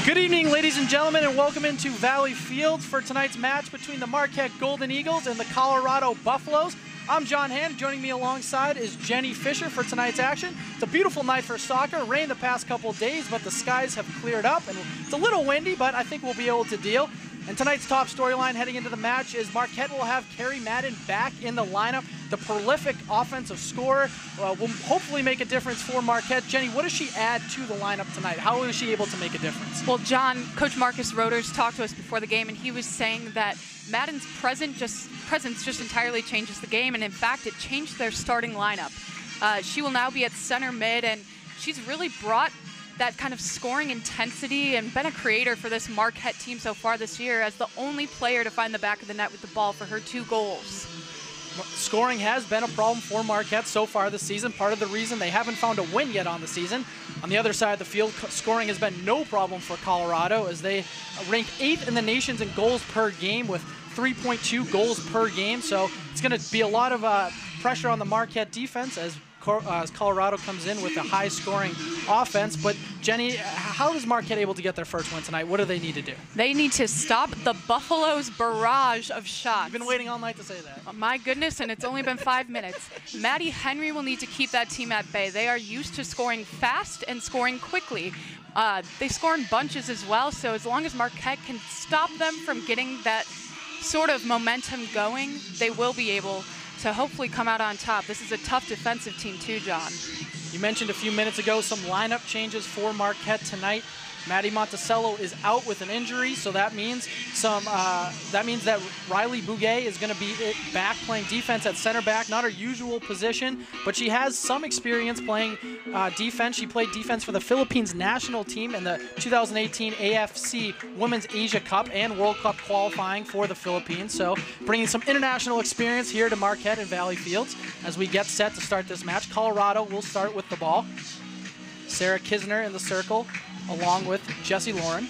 Good evening, ladies and gentlemen, and welcome into Valley Field for tonight's match between the Marquette Golden Eagles and the Colorado Buffaloes. I'm John Hand. Joining me alongside is Jenny Fisher for tonight's action. It's a beautiful night for soccer. Rained the past couple of days, but the skies have cleared up, and it's a little windy, but I think we'll be able to deal. And tonight's top storyline heading into the match is Marquette will have Carrie Madden back in the lineup. The prolific offensive scorer will hopefully make a difference for Marquette. Jenny, what does she add to the lineup tonight? How is she able to make a difference? Well, John, Coach Marcus Roders talked to us before the game, and he was saying that Madden's presence just entirely changes the game, and in fact, it changed their starting lineup. She will now be at center mid, and she's really brought that kind of scoring intensity and been a creator for this Marquette team so far this year as the only player to find the back of the net with the ball for her 2 goals. Scoring has been a problem for Marquette so far this season. Part of the reason they haven't found a win yet on the season. On the other side of the field, scoring has been no problem for Colorado as they rank 8th in the nations in goals per game with 3.2 goals per game. So it's going to be a lot of pressure on the Marquette defense as Colorado comes in with a high-scoring offense. But, Jenny, how is Marquette able to get their first win tonight? What do they need to do? They need to stop the Buffaloes' barrage of shots. You've been waiting all night to say that. Oh, my goodness, and it's only been 5 minutes. Maddie Henry will need to keep that team at bay. They are used to scoring fast and scoring quickly. They score in bunches as well, so as long as Marquette can stop them from getting that sort of momentum going, they will be able to hopefully come out on top. This is a tough defensive team too, John. You mentioned a few minutes ago some lineup changes for Marquette tonight. Maddie Monticello is out with an injury, so that means that Riley Bouguet is going to be back playing defense at center back. Not her usual position, but she has some experience playing defense. She played defense for the Philippines national team in the 2018 AFC Women's Asia Cup and World Cup qualifying for the Philippines. So bringing some international experience here to Marquette and Valley Fields as we get set to start this match. Colorado will start with the ball. Sarah Kisner in the circle, along with Jessie Lauren.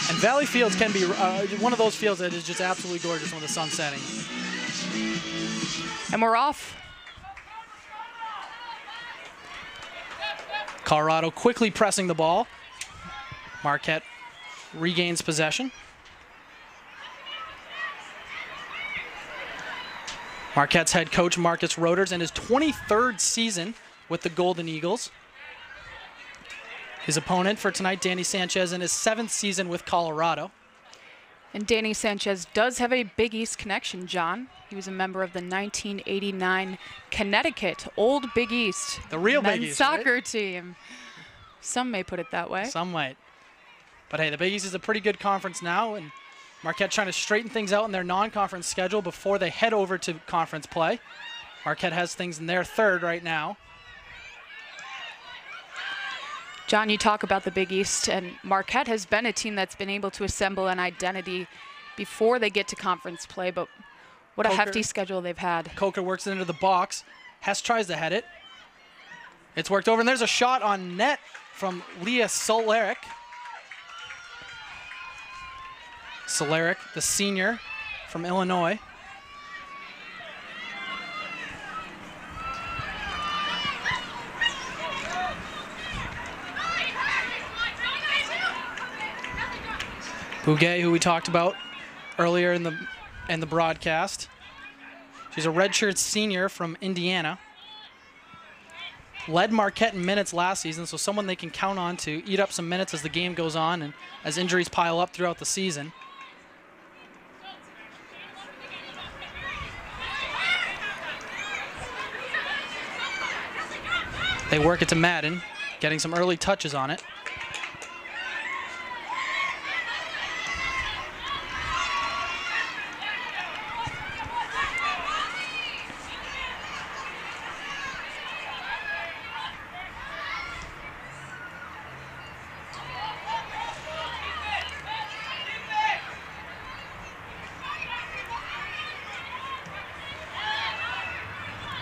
And Valley Fields can be one of those fields that is just absolutely gorgeous when the sun's setting. And we're off. Colorado quickly pressing the ball. Marquette regains possession. Marquette's head coach Marcus Roders in his 23rd season with the Golden Eagles. His opponent for tonight, Danny Sanchez, in his 7th season with Colorado. And Danny Sanchez does have a Big East connection, John. He was a member of the 1989 Connecticut Old Big East. The real Big men's East, soccer right? team. Some may put it that way. Some might. But hey, the Big East is a pretty good conference now, and Marquette trying to straighten things out in their non-conference schedule before they head over to conference play. Marquette has things in their 3rd right now. John, you talk about the Big East, and Marquette has been a team that's been able to assemble an identity before they get to conference play, but what a hefty schedule they've had. Coker works it into the box. Hess tries to head it. It's worked over, and there's a shot on net from Leah Soleric. Soleric, the senior from Illinois. Bouguet, who we talked about earlier in the broadcast. She's a redshirt senior from Indiana. Led Marquette in minutes last season, so someone they can count on to eat up some minutes as the game goes on and as injuries pile up throughout the season. They work it to Madden, getting some early touches on it.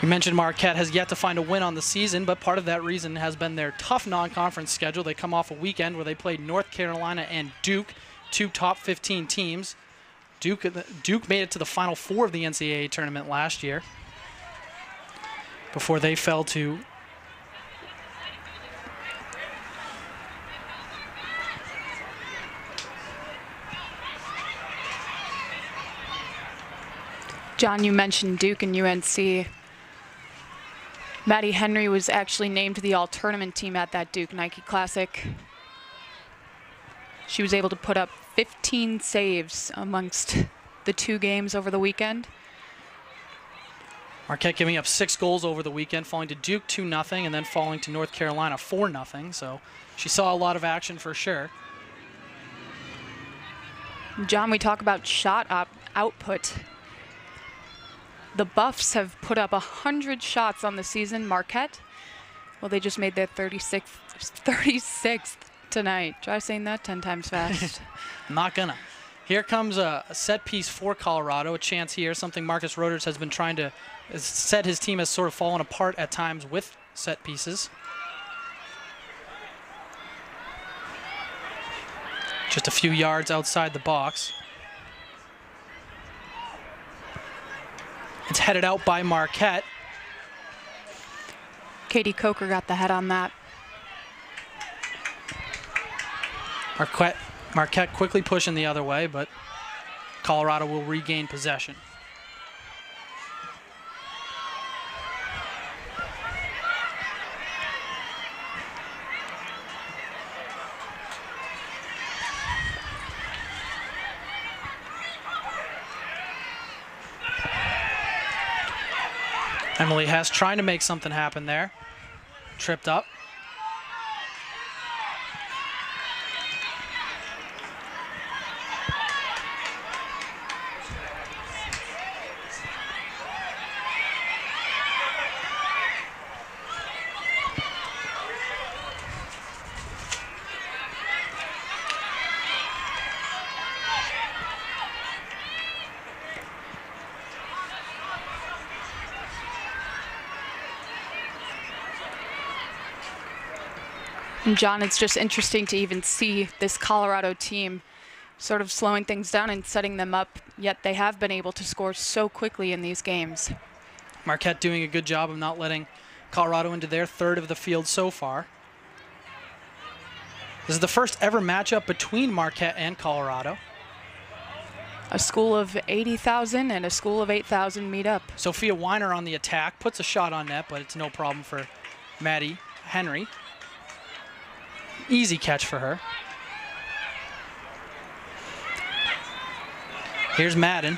You mentioned Marquette has yet to find a win on the season, but part of that reason has been their tough non-conference schedule. They come off a weekend where they played North Carolina and Duke, two top 15 teams. Duke made it to the Final Four of the NCAA tournament last year before they fell to John, you mentioned Duke and UNC. Maddie Henry was actually named to the all-tournament team at that Duke Nike Classic. She was able to put up 15 saves amongst the 2 games over the weekend. Marquette giving up 6 goals over the weekend, falling to Duke 2-0, and then falling to North Carolina 4-0. So she saw a lot of action for sure. John, we talk about shot output. The Buffs have put up 100 shots on the season. Marquette, well, they just made their 36th tonight. Try saying that 10 times fast. Not gonna. Here comes a set piece for Colorado, a chance here, something Marcus Roders has been trying to, said his team has sort of fallen apart at times with set pieces. Just a few yards outside the box. It's headed out by Marquette. Katie Coker got the head on that. Marquette quickly pushing the other way, but Colorado will regain possession. Emily Hess trying to make something happen there. Tripped up. And John, it's just interesting to even see this Colorado team sort of slowing things down and setting them up, yet they have been able to score so quickly in these games. Marquette doing a good job of not letting Colorado into their third of the field so far. This is the first ever matchup between Marquette and Colorado. A school of 80,000 and a school of 8,000 meet up. Sophia Weiner on the attack, puts a shot on net, but it's no problem for Maddie Henry. Easy catch for her. Here's Madden.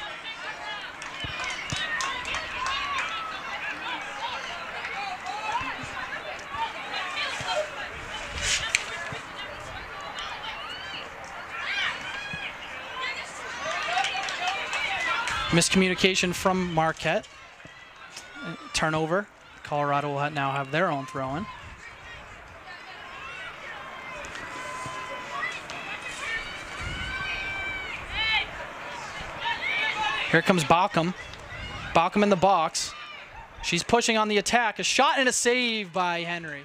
Miscommunication from Marquette. Turnover. Colorado will now have their own throw-in. Here comes Baucom. Baucom in the box. She's pushing on the attack. A shot and a save by Henry.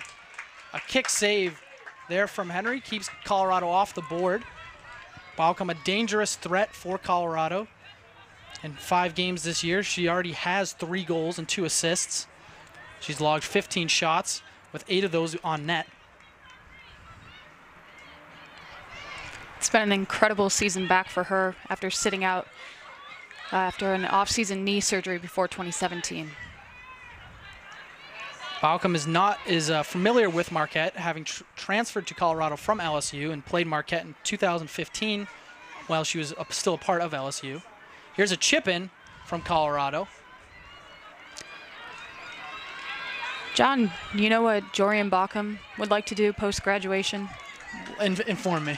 A kick save there from Henry keeps Colorado off the board. Baucom, a dangerous threat for Colorado. In 5 games this year, she already has 3 goals and 2 assists. She's logged 15 shots, with 8 of those on net. It's been an incredible season back for her after sitting out after an off-season knee surgery before 2017. Baucom is familiar with Marquette, having transferred to Colorado from LSU and played Marquette in 2015 while she was still a part of LSU. Here's a chip-in from Colorado. John, you know what Jorian Baucom would like to do post-graduation? Inform me.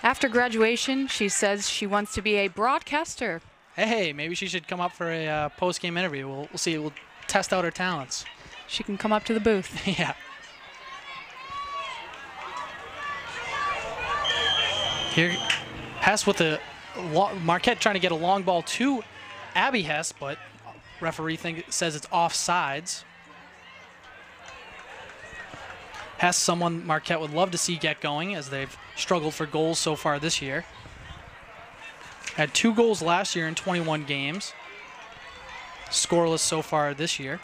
After graduation, she says she wants to be a broadcaster. Hey, maybe she should come up for a post-game interview. We'll see. We'll test out her talents. She can come up to the booth. Yeah. Here, Hess with a Marquette trying to get a long ball to Abby Hess, but referee says it's offsides. Hess, someone Marquette would love to see get going, as they've struggled for goals so far this year. Had 2 goals last year in 21 games. Scoreless so far this year.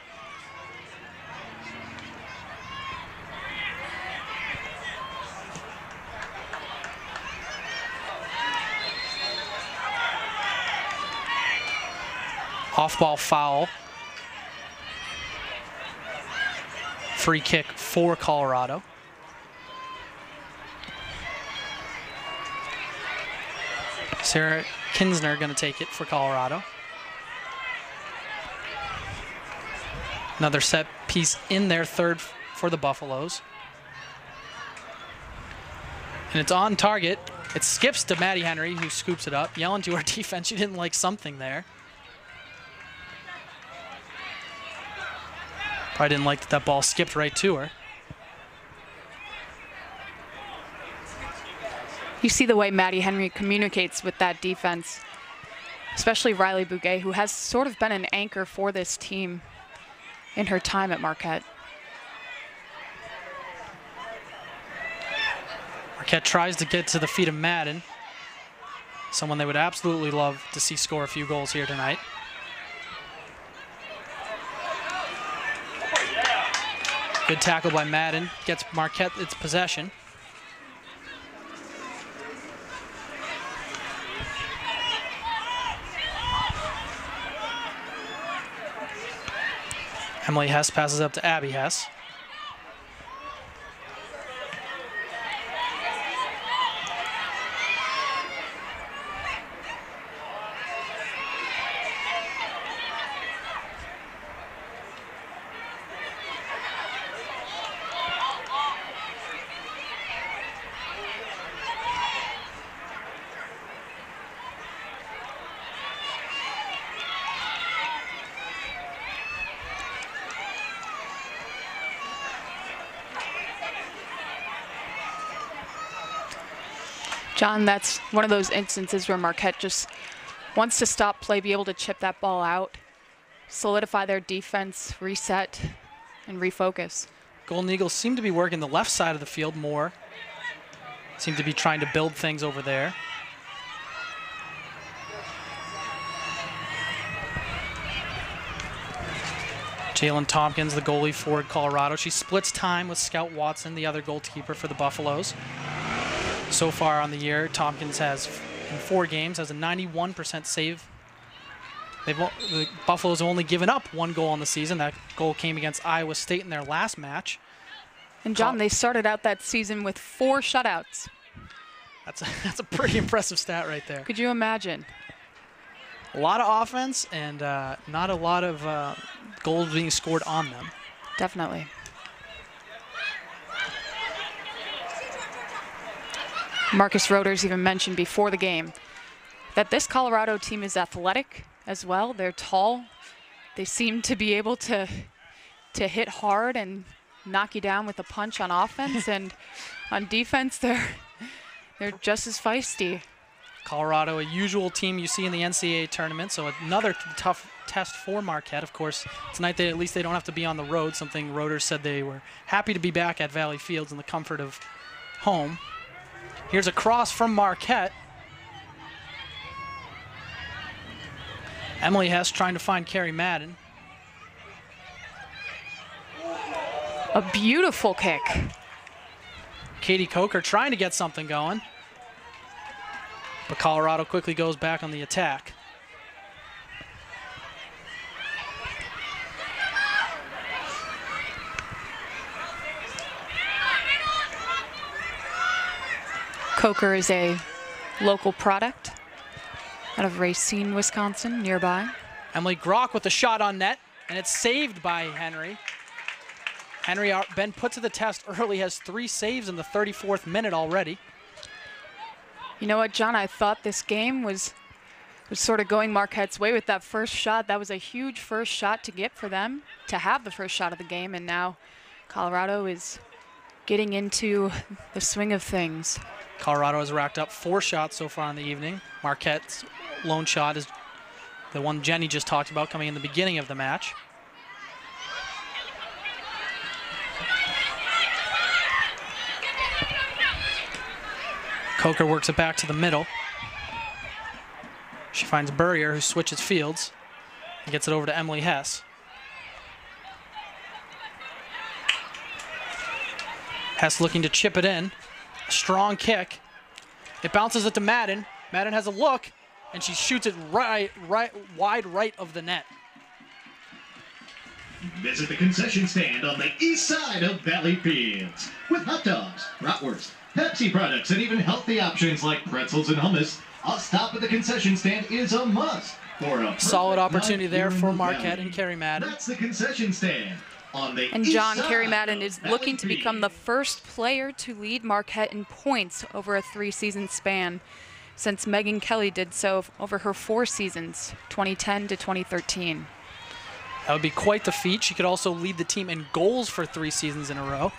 Off-ball foul. Free kick for Colorado. Sarah Kinsner going to take it for Colorado. Another set piece in there, third for the Buffaloes. And it's on target. It skips to Maddie Henry, who scoops it up, yelling to her defense. She didn't like something there. Probably didn't like that ball skipped right to her. You see the way Maddie Henry communicates with that defense, especially Riley Bouguet, who has sort of been an anchor for this team in her time at Marquette. Marquette tries to get to the feet of Madden, someone they would absolutely love to see score a few goals here tonight. Good tackle by Madden, gets Marquette its possession. Emily Hess passes up to Abby Hess. John, that's one of those instances where Marquette just wants to stop play, be able to chip that ball out, solidify their defense, reset, and refocus. Golden Eagles seem to be working the left side of the field more. Seem to be trying to build things over there. Jalen Tompkins, the goalie for Colorado. She splits time with Scout Watson, the other goalkeeper for the Buffaloes. So far on the year, Tompkins has, in 4 games, has a 91% save. The Buffaloes have only given up 1 goal on the season. That goal came against Iowa State in their last match. And John, they started out that season with 4 shutouts. That's a pretty impressive stat right there. Could you imagine? A lot of offense and not a lot of goals being scored on them. Definitely. Marcus Roders even mentioned before the game that this Colorado team is athletic as well. They're tall. They seem to be able to hit hard and knock you down with a punch on offense. And on defense, they're just as feisty. Colorado, a usual team you see in the NCAA tournament, so another tough test for Marquette. Of course, tonight at least they don't have to be on the road, something Roders said they were happy to be back at Valley Fields in the comfort of home. Here's a cross from Marquette. Emily Hess trying to find Carrie Madden. A beautiful kick. Katie Coker trying to get something going. But Colorado quickly goes back on the attack. Coker is a local product out of Racine, Wisconsin, nearby. Emily Grock with the shot on net, and it's saved by Henry. Henry been put to the test early, has 3 saves in the 34th minute already. You know what, John? I thought this game was sort of going Marquette's way with that first shot. That was a huge first shot to get for them, to have the first shot of the game, and now Colorado is getting into the swing of things. Colorado has racked up 4 shots so far in the evening. Marquette's lone shot is the one Jenny just talked about coming in the beginning of the match. Coker works it back to the middle. She finds Burrier, who switches fields, and gets it over to Emily Hess. Hess looking to chip it in. A strong kick. It bounces it to Madden. Madden has a look, and she shoots it wide right of the net. Visit the concession stand on the east side of Valley Fields. With hot dogs, bratwurst, Pepsi products, and even healthy options like pretzels and hummus, a stop at the concession stand is a must. For a solid opportunity there for Marquette Valley. and Carrie Madden. That's the concession stand on the And east John, side Carrie Madden is of looking Valley to become the Fields. first player to lead Marquette in points over a 3-season span, since Megan Kelly did so over her 4 seasons, 2010 to 2013. That would be quite the feat. She could also lead the team in goals for 3 seasons in a row.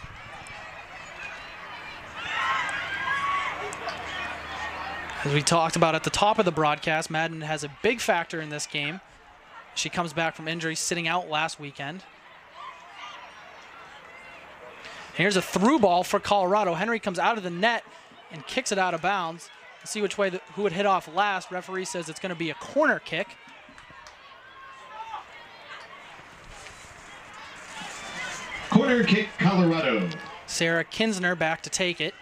As we talked about at the top of the broadcast, Madden has a big factor in this game. She comes back from injury, sitting out last weekend. Here's a through ball for Colorado. Henry comes out of the net and kicks it out of bounds. Let's see which way who would hit off last. Referee says it's going to be a corner kick. Corner kick, Colorado. Sarah Kinsner back to take it.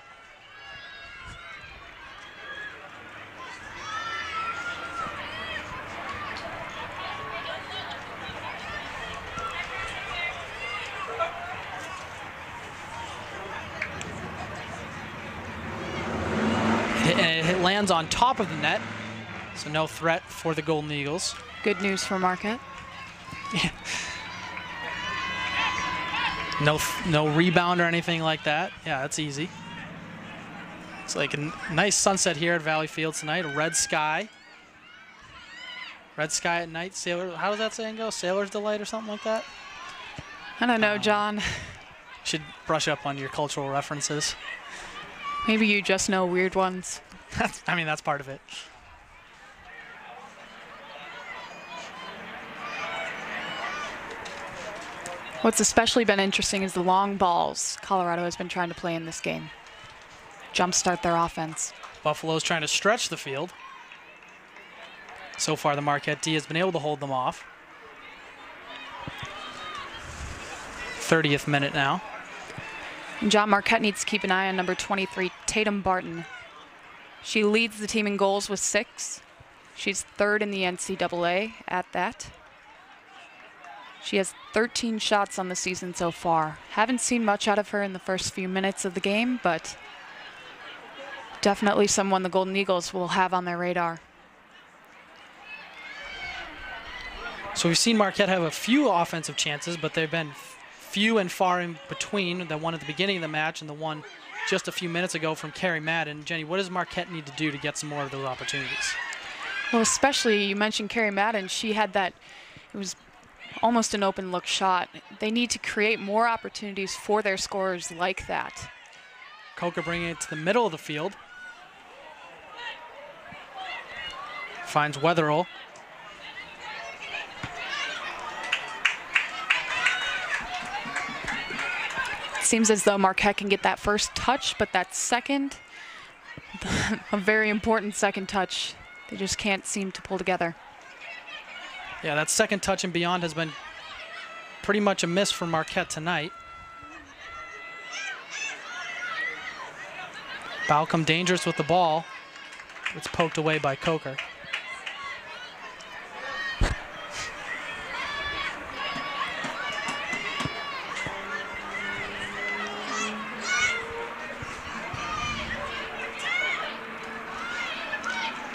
It lands on top of the net, so no threat for the Golden Eagles. Good news for Marquette. No rebound or anything like that. Yeah, that's easy. It's like a nice sunset here at Valley Fields tonight. A red sky. Red sky at night. Sailor. How does that saying go? Sailor's delight or something like that? I don't know, John. Should brush up on your cultural references. Maybe you just know weird ones. I mean, that's part of it. What's especially been interesting is the long balls Colorado has been trying to play in this game. Jumpstart their offense. Buffalo's trying to stretch the field. So far, the Marquette D has been able to hold them off. 30th minute now. And John, Marquette needs to keep an eye on number 23, Tatum Barton. She leads the team in goals with 6. She's 3rd in the NCAA at that. She has 13 shots on the season so far. Haven't seen much out of her in the first few minutes of the game, but definitely someone the Golden Eagles will have on their radar. So we've seen Marquette have a few offensive chances, but they've been few and far in between. The one at the beginning of the match and the one just a few minutes ago from Carrie Madden. Jenny, what does Marquette need to do to get some more of those opportunities? Well, especially, you mentioned Carrie Madden. She had that, it was almost an open look shot. They need to create more opportunities for their scorers like that. Coker bringing it to the middle of the field. Finds Wetherill. Seems as though Marquette can get that first touch, but that second, a very important second touch, they just can't seem to pull together. Yeah, that second touch and beyond has been pretty much a miss for Marquette tonight. Balcom dangerous with the ball. It's poked away by Coker.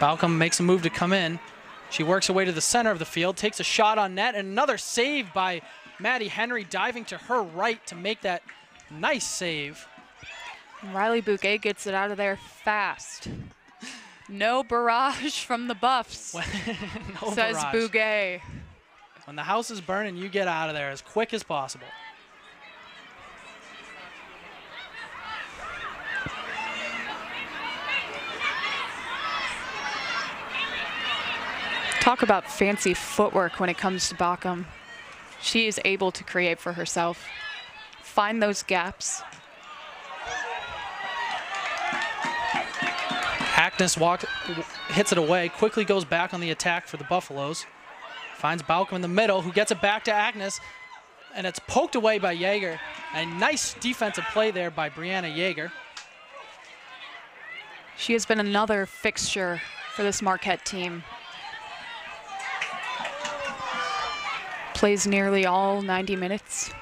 Balcom makes a move to come in. She works her way to the center of the field, takes a shot on net, and another save by Maddie Henry, diving to her right to make that nice save. Riley Bouquet gets it out of there fast. No barrage from the Buffs, No says barrage. Bouquet. When the house is burning, you get out of there as quick as possible. Talk about fancy footwork when it comes to Balcom. She is able to create for herself, find those gaps. Agnes hits it away, quickly goes back on the attack for the Buffaloes. Finds Balcom in the middle, who gets it back to Agnes, and it's poked away by Yeager. A nice defensive play there by Brianna Yeager. She has been another fixture for this Marquette team. Plays nearly all 90 minutes.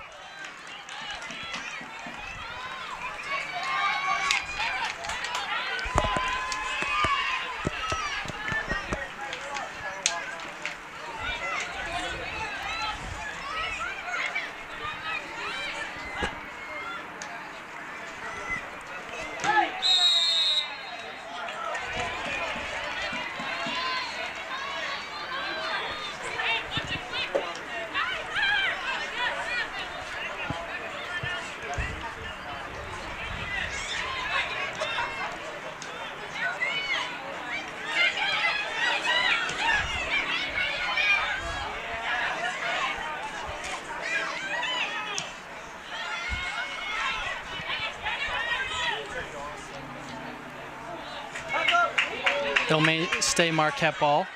It'll stay Marquette ball.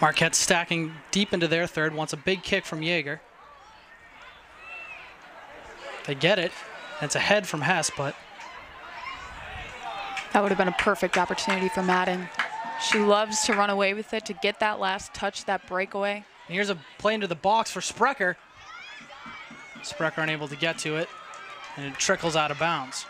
Marquette stacking deep into their third, wants a big kick from Yeager. They get it. It's a head from Hess, but that would have been a perfect opportunity for Madden. She loves to run away with it, to get that last touch, that breakaway. And here's a play into the box for Sprecher. Sprecher unable to get to it, and it trickles out of bounds.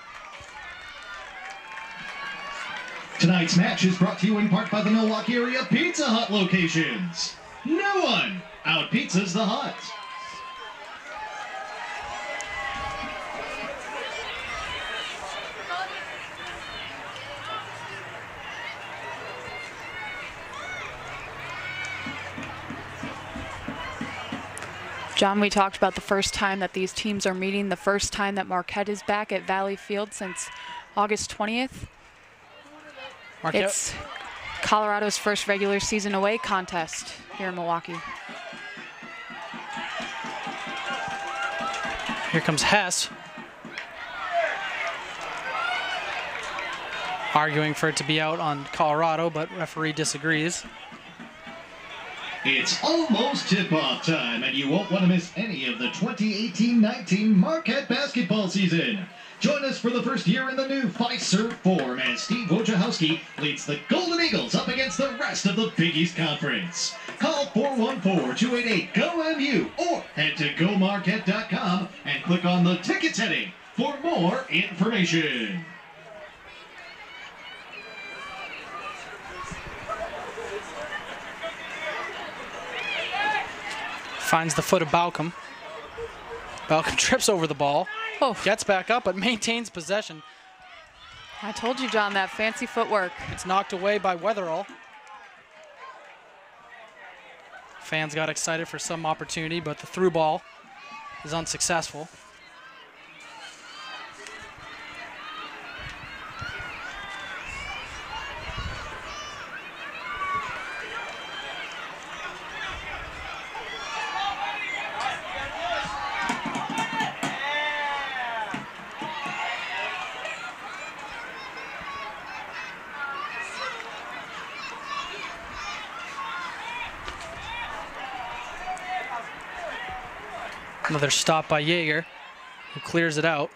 Tonight's match is brought to you in part by the Milwaukee area Pizza Hut locations. No one out-pizzas the Hut. John, we talked about the first time that these teams are meeting, the first time that Marquette is back at Valley Field since August 20th. Marquette. It's Colorado's first regular season away contest here in Milwaukee. Here comes Hess. Arguing for it to be out on Colorado, but referee disagrees. It's almost tip-off time, and you won't want to miss any of the 2018-19 Marquette basketball season. Join us for the first year in the new Fiserv form as Steve Wojciechowski leads the Golden Eagles up against the rest of the Big East Conference. Call 414-288-GO-MU or head to GoMarquette.com and click on the tickets heading for more information. Finds the foot of Balcom. Balcom trips over the ball. Oh. Gets back up, but maintains possession. I told you, John, that fancy footwork. It's knocked away by Weatherall. Fans got excited for some opportunity, but the through ball is unsuccessful. Another stop by Yeager, who clears it out.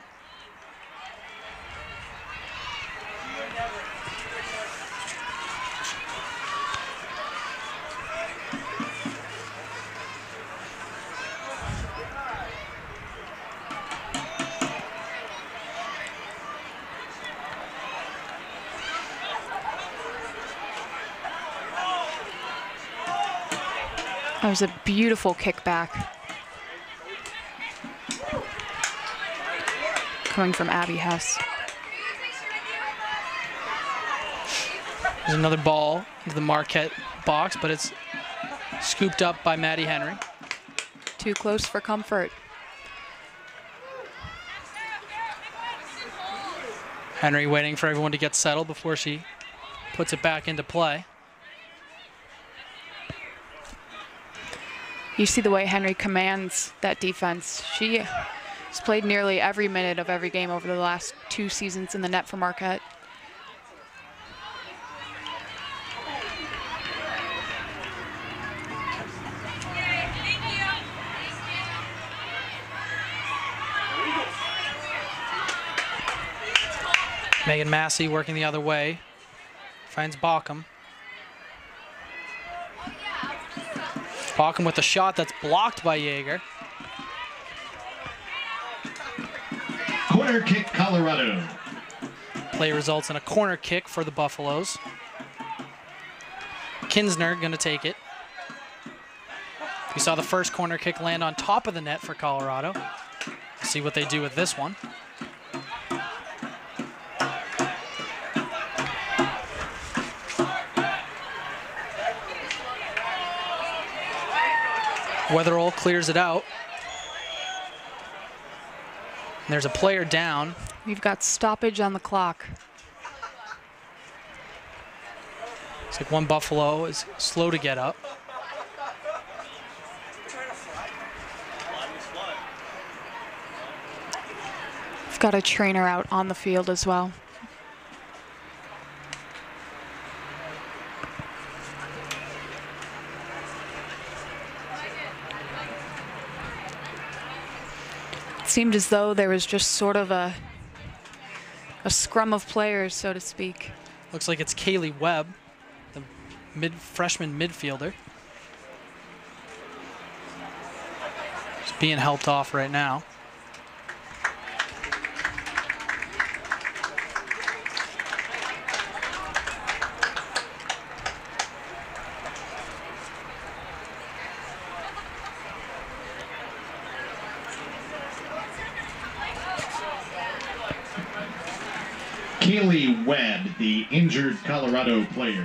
That was a beautiful kickback. Coming from Abby Hess. There's another ball into the Marquette box, but it's scooped up by Maddie Henry. Too close for comfort. Henry waiting for everyone to get settled before she puts it back into play. You see the way Henry commands that defense. She has played nearly every minute of every game over the last 2 seasons in the net for Marquette. Megan Massey working the other way. Finds Baucom. Baucom with a shot that's blocked by Yeager. Corner kick, Colorado. Play results in a corner kick for the Buffaloes. Kinsner going to take it. We saw the first corner kick land on top of the net for Colorado. See what they do with this one. Weatherall clears it out. And there's a player down. We've got stoppage on the clock. It's like one Buffalo is slow to get up. We've got a trainer out on the field as well. Seemed as though there was just sort of a scrum of players, so to speak. Looks like it's Kaylee Webb, the freshman midfielder. She's being helped off right now. Kaylee Webb, the injured Colorado player.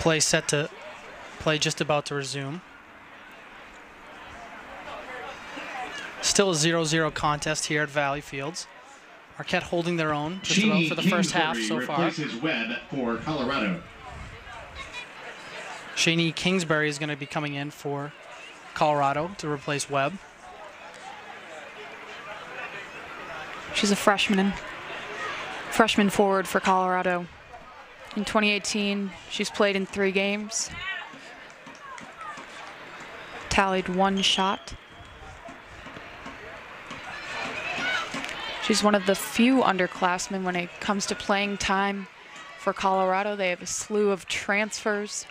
Play set to play, just about to resume. Still a 0-0 contest here at Valley Fields. Marquette holding their own just about for the first half so far. Replaces Webb for Colorado. Shani Kingsbury is going to be coming in for Colorado to replace Webb. She's a freshman forward for Colorado. In 2018, she's played in 3 games, tallied 1 shot. She's one of the few underclassmen when it comes to playing time for Colorado. They have a slew of transfers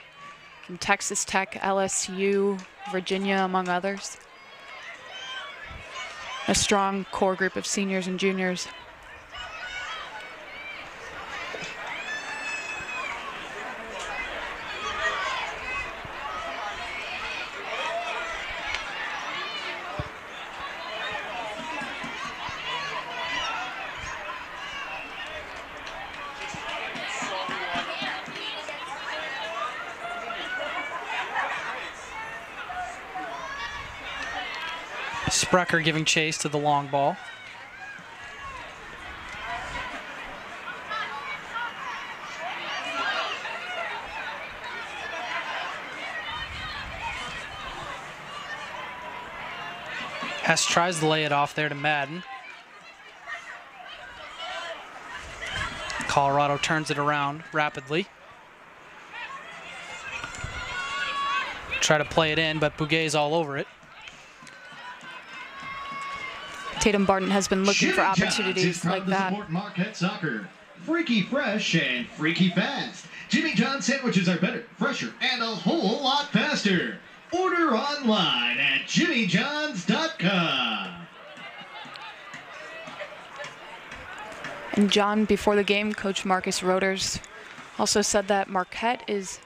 from Texas Tech, LSU, Virginia, among others. A strong core group of seniors and juniors. Sprecher giving chase to the long ball. Hess tries to lay it off there to Madden. Colorado turns it around rapidly. Try to play it in, but Bouguet's all over it. Tatum Barton has been looking for opportunities like that. Support Marquette soccer. Freaky fresh and freaky fast. Jimmy John's sandwiches are better, fresher, and a whole lot faster. Order online at jimmyjohns.com. And John, before the game, Coach Marcus Roders also said that Marquette is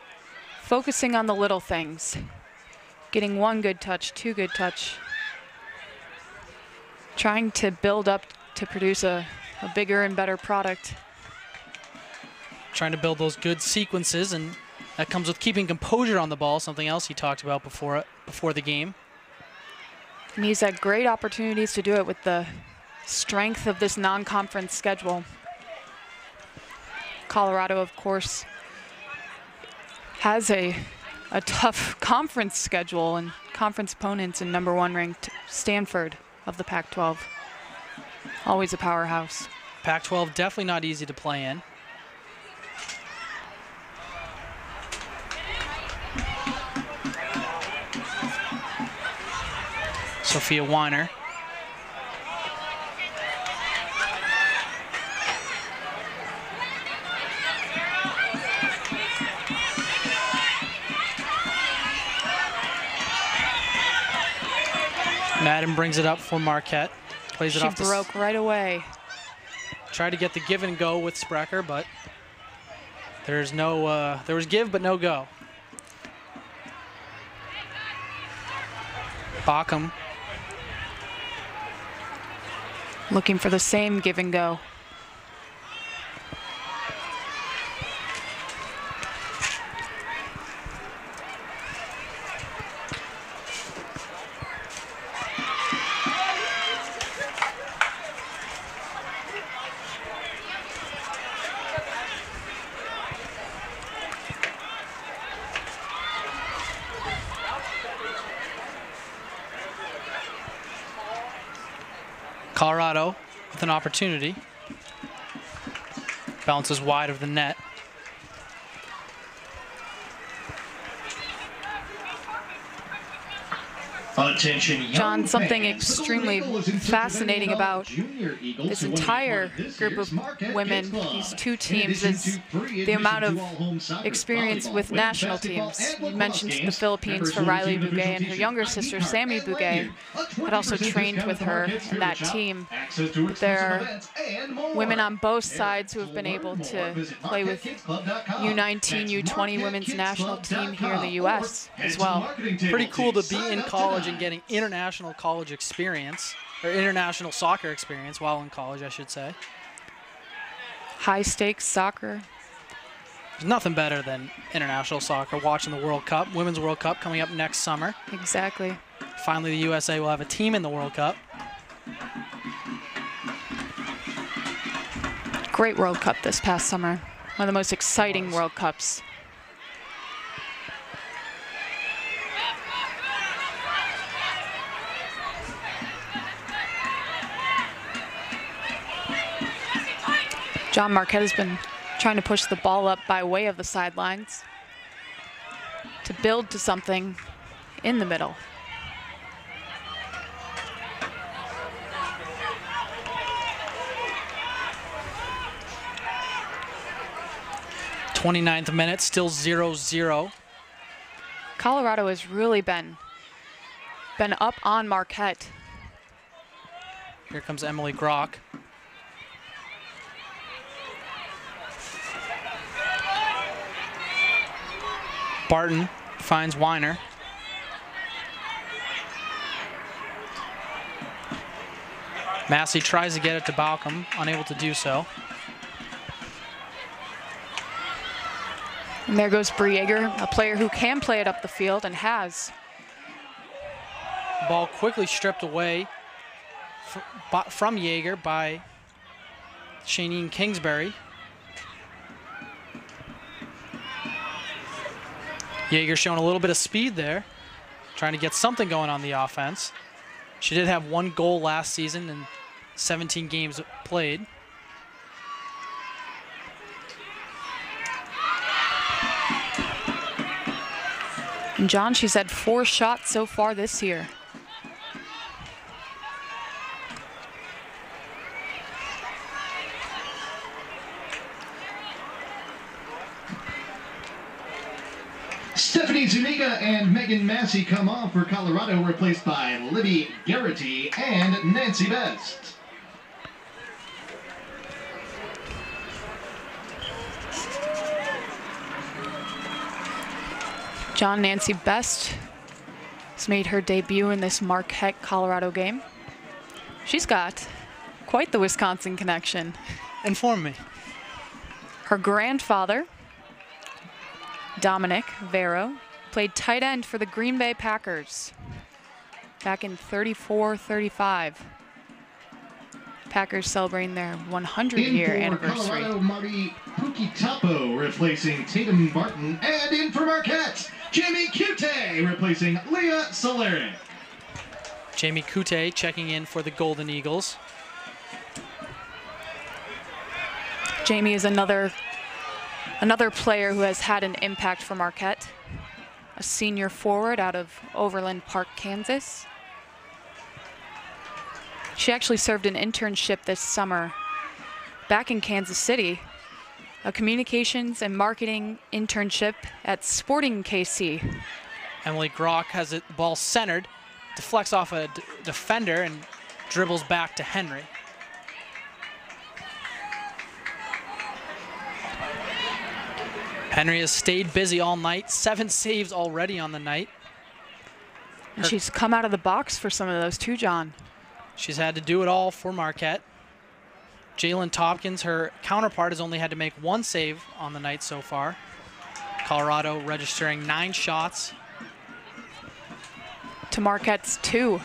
focusing on the little things. Getting 1 good touch, 2 good touch. Trying to build up to produce a bigger and better product. Trying to build those good sequences, and that comes with keeping composure on the ball, something else he talked about before the game. And he's had great opportunities to do it with the strength of this non-conference schedule. Colorado, of course, has a tough conference schedule and conference opponents, and #1 ranked Stanford of the Pac-12. Always a powerhouse. Pac-12 definitely not easy to play in. Sophia Weiner. Madden brings it up for Marquette. Plays it off. She broke right away. Tried to get the give and go with Sprecher, but there's no. There was give, but no go. Bockham. Looking for the same give and go. Colorado with an opportunity. Bounces wide of the net. Attention, John, something extremely fascinating about this entire group of women, these 2 teams, is the amount of experience with national teams. You mentioned the Philippines for Riley Bouguet, and her younger sister, Sammy Bouguet, had also trained with her in that team. There are women on both sides who have been able to play with U19, U20 women's national team here in the U.S. as well. Pretty cool to be in college and getting international college experience, or international soccer experience while in college, I should say. High stakes soccer. There's nothing better than international soccer, watching the World Cup, Women's World Cup coming up next summer. Exactly. Finally, the USA will have a team in the World Cup. Great World Cup this past summer. One of the most exciting World Cups. John, Marquette has been trying to push the ball up by way of the sidelines to build to something in the middle. '29th minute, still 0-0. Colorado has really been up on Marquette. Here comes Emily Grock. Barton finds Weiner. Massey tries to get it to Balcom, unable to do so. And there goes Bree Yeager, a player who can play it up the field and has. Ball quickly stripped away from Yeager by Shanine Kingsbury. Yeager showing a little bit of speed there, trying to get something going on the offense. She did have 1 goal last season in 17 games played. And John, she's had 4 shots so far this year. Stephanie Zuniga and Megan Massey come off for Colorado, replaced by Libby Garrity and Nancy Best. John, Nancy Best has made her debut in this Marquette, Colorado game. She's got quite the Wisconsin connection. Inform me. Her grandfather, Dominic Vero, played tight end for the Green Bay Packers back in 34-35. Packers celebrating their 100-year anniversary. Colorado, Marty Pukitapo replacing Tatum Barton. And in for Marquette, Jamie Cute replacing Leah Soleric. Jamie Cute checking in for the Golden Eagles. Jamie is another player who has had an impact for Marquette, a senior forward out of Overland Park, Kansas. She actually served an internship this summer back in Kansas City, a communications and marketing internship at Sporting KC. Emily Grock has it ball centered, deflects off a defender and dribbles back to Henry. Henry has stayed busy all night, 7 saves already on the night. And she's come out of the box for some of those too, John. She's had to do it all for Marquette. Jalen Tompkins, her counterpart, has only had to make 1 save on the night so far. Colorado registering 9 shots. To Marquette's 2.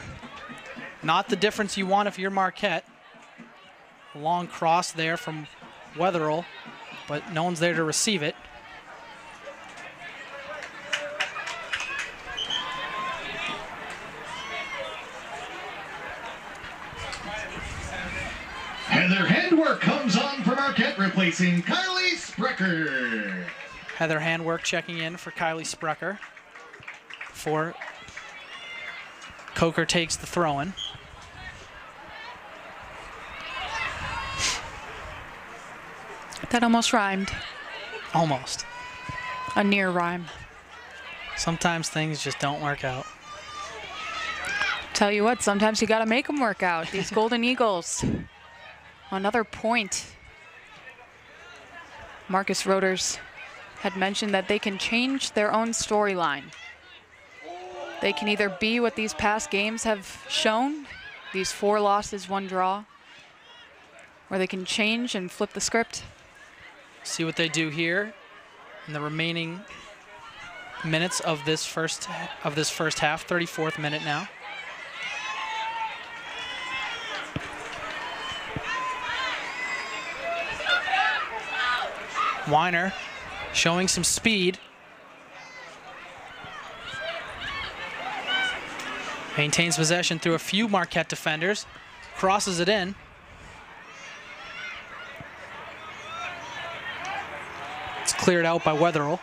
Not the difference you want if you're Marquette. Long cross there from Wetherill, but no one's there to receive it. Heather Handwork comes on for Marquette, replacing Kylie Sprecher. Heather Handwork checking in for Kylie Sprecher. Before Coker takes the throw-in. That almost rhymed. Almost. A near rhyme. Sometimes things just don't work out. Tell you what, sometimes you got to make them work out. These Golden Eagles. Another point. Marcus Roders had mentioned that they can change their own storyline. They can either be what these past games have shown, these 4 losses, 1 draw, or they can change and flip the script. See what they do here in the remaining minutes of this first half, 34th minute now. Weiner showing some speed. Maintains possession through a few Marquette defenders. Crosses it in. It's cleared out by Wetherill.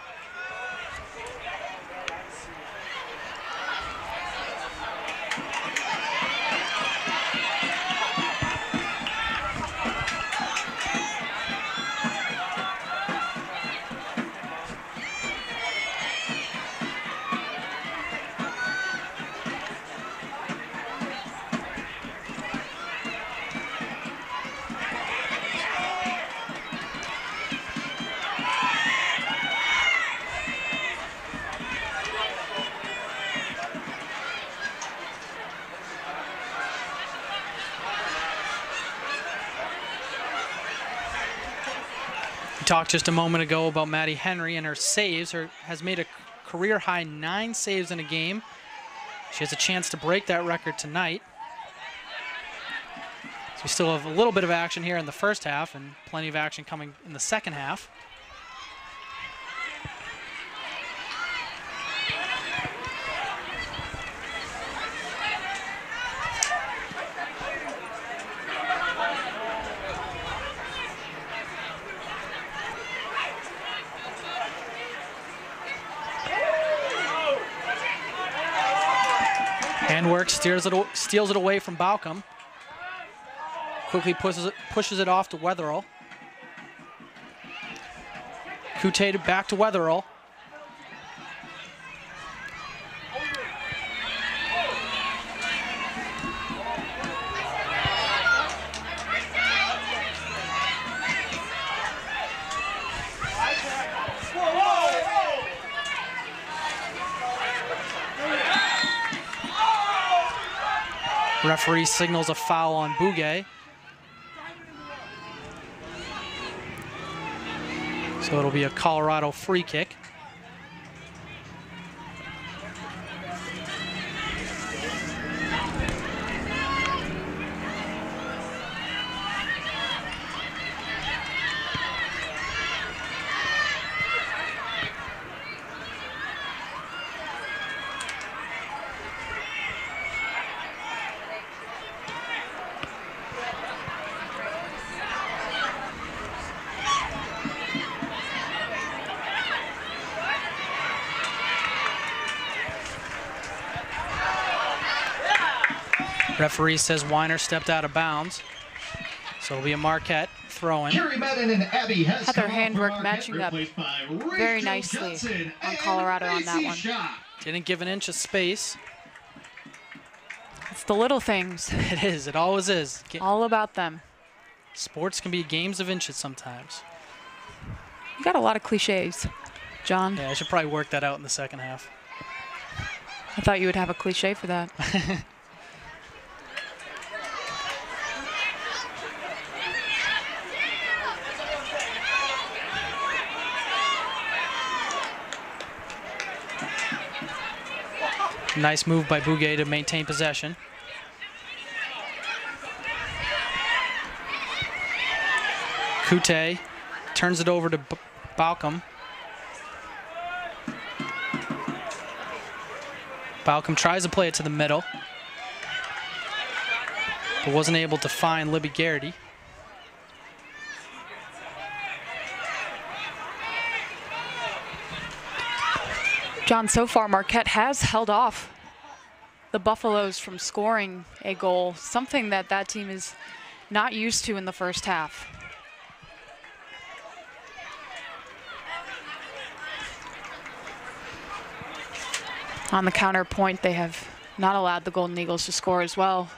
Talked just a moment ago about Maddie Henry and her saves. Has made a career-high 9 saves in a game. She has a chance to break that record tonight. So we still have a little bit of action here in the first half and plenty of action coming in the second half. Handwork steals it away from Balcom. Quickly pushes it off to Weatherall. Kute back to Weatherall. Referee signals a foul on Bouguet. So it'll be a Colorado free kick. Referee says Weiner stepped out of bounds. So it'll be a Marquette throw-in. Heather Handwork matching up very nicely on Colorado on that one. Didn't give an inch of space. It's the little things. It is. It always is. All about them. Sports can be games of inches sometimes. You got a lot of cliches, John. Yeah, I should probably work that out in the second half. I thought you would have a cliche for that. Nice move by Bouguet to maintain possession. Kute turns it over to Balcom. Balcom tries to play it to the middle, but wasn't able to find Libby Garrity. John, so far Marquette has held off the Buffaloes from scoring a goal, something that that team is not used to in the first half. On the counterpoint, they have not allowed the Golden Eagles to score as well,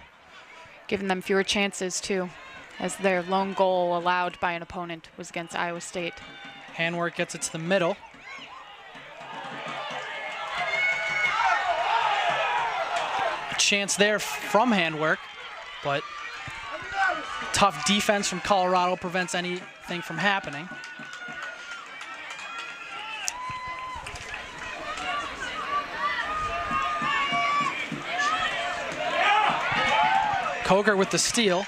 giving them fewer chances too, as their lone goal allowed by an opponent was against Iowa State. Handwork gets it to the middle. Chance there from Handwork, but tough defense from Colorado prevents anything from happening. Koger with the steal,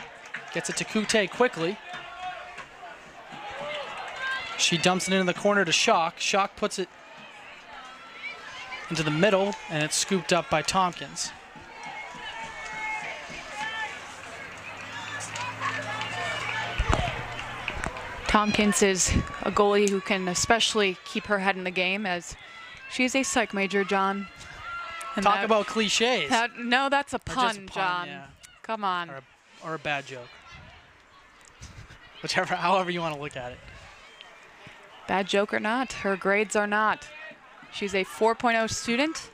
gets it to Kute quickly. She dumps it into the corner to Schock. Schock puts it into the middle, and it's scooped up by Tompkins. Tompkins is a goalie who can especially keep her head in the game, as she's a psych major, John. And Talk about cliches. No, that's a pun, John. Yeah. Come on. Or a bad joke. However you want to look at it. Bad joke or not, her grades are not. She's a 4.0 student,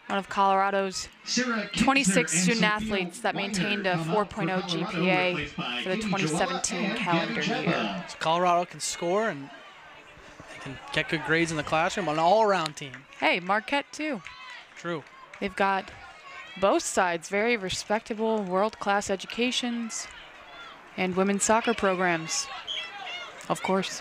one of Colorado's 26 student athletes that maintained a 4.0 GPA for the 2017 calendar year. So Colorado can score and they can get good grades in the classroom, an all-around team. Hey, Marquette too. True. They've got both sides, very respectable world-class educations and women's soccer programs, of course.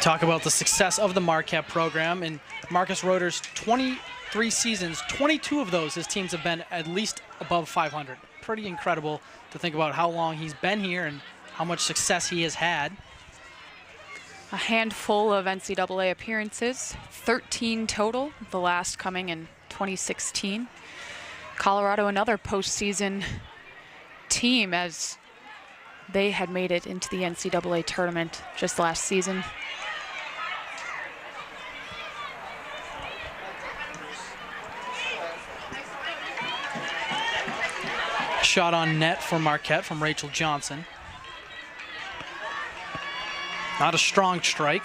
Talk about the success of the Marquette program. In Marcus Roeder's 23 seasons, 22 of those his teams have been at least above 500. Pretty incredible to think about how long he's been here and how much success he has had. A handful of NCAA appearances, 13 total, the last coming in 2016. Colorado, another postseason team, as they had made it into the NCAA tournament just last season. Shot on net for Marquette from Rachel Johnson. Not a strong strike.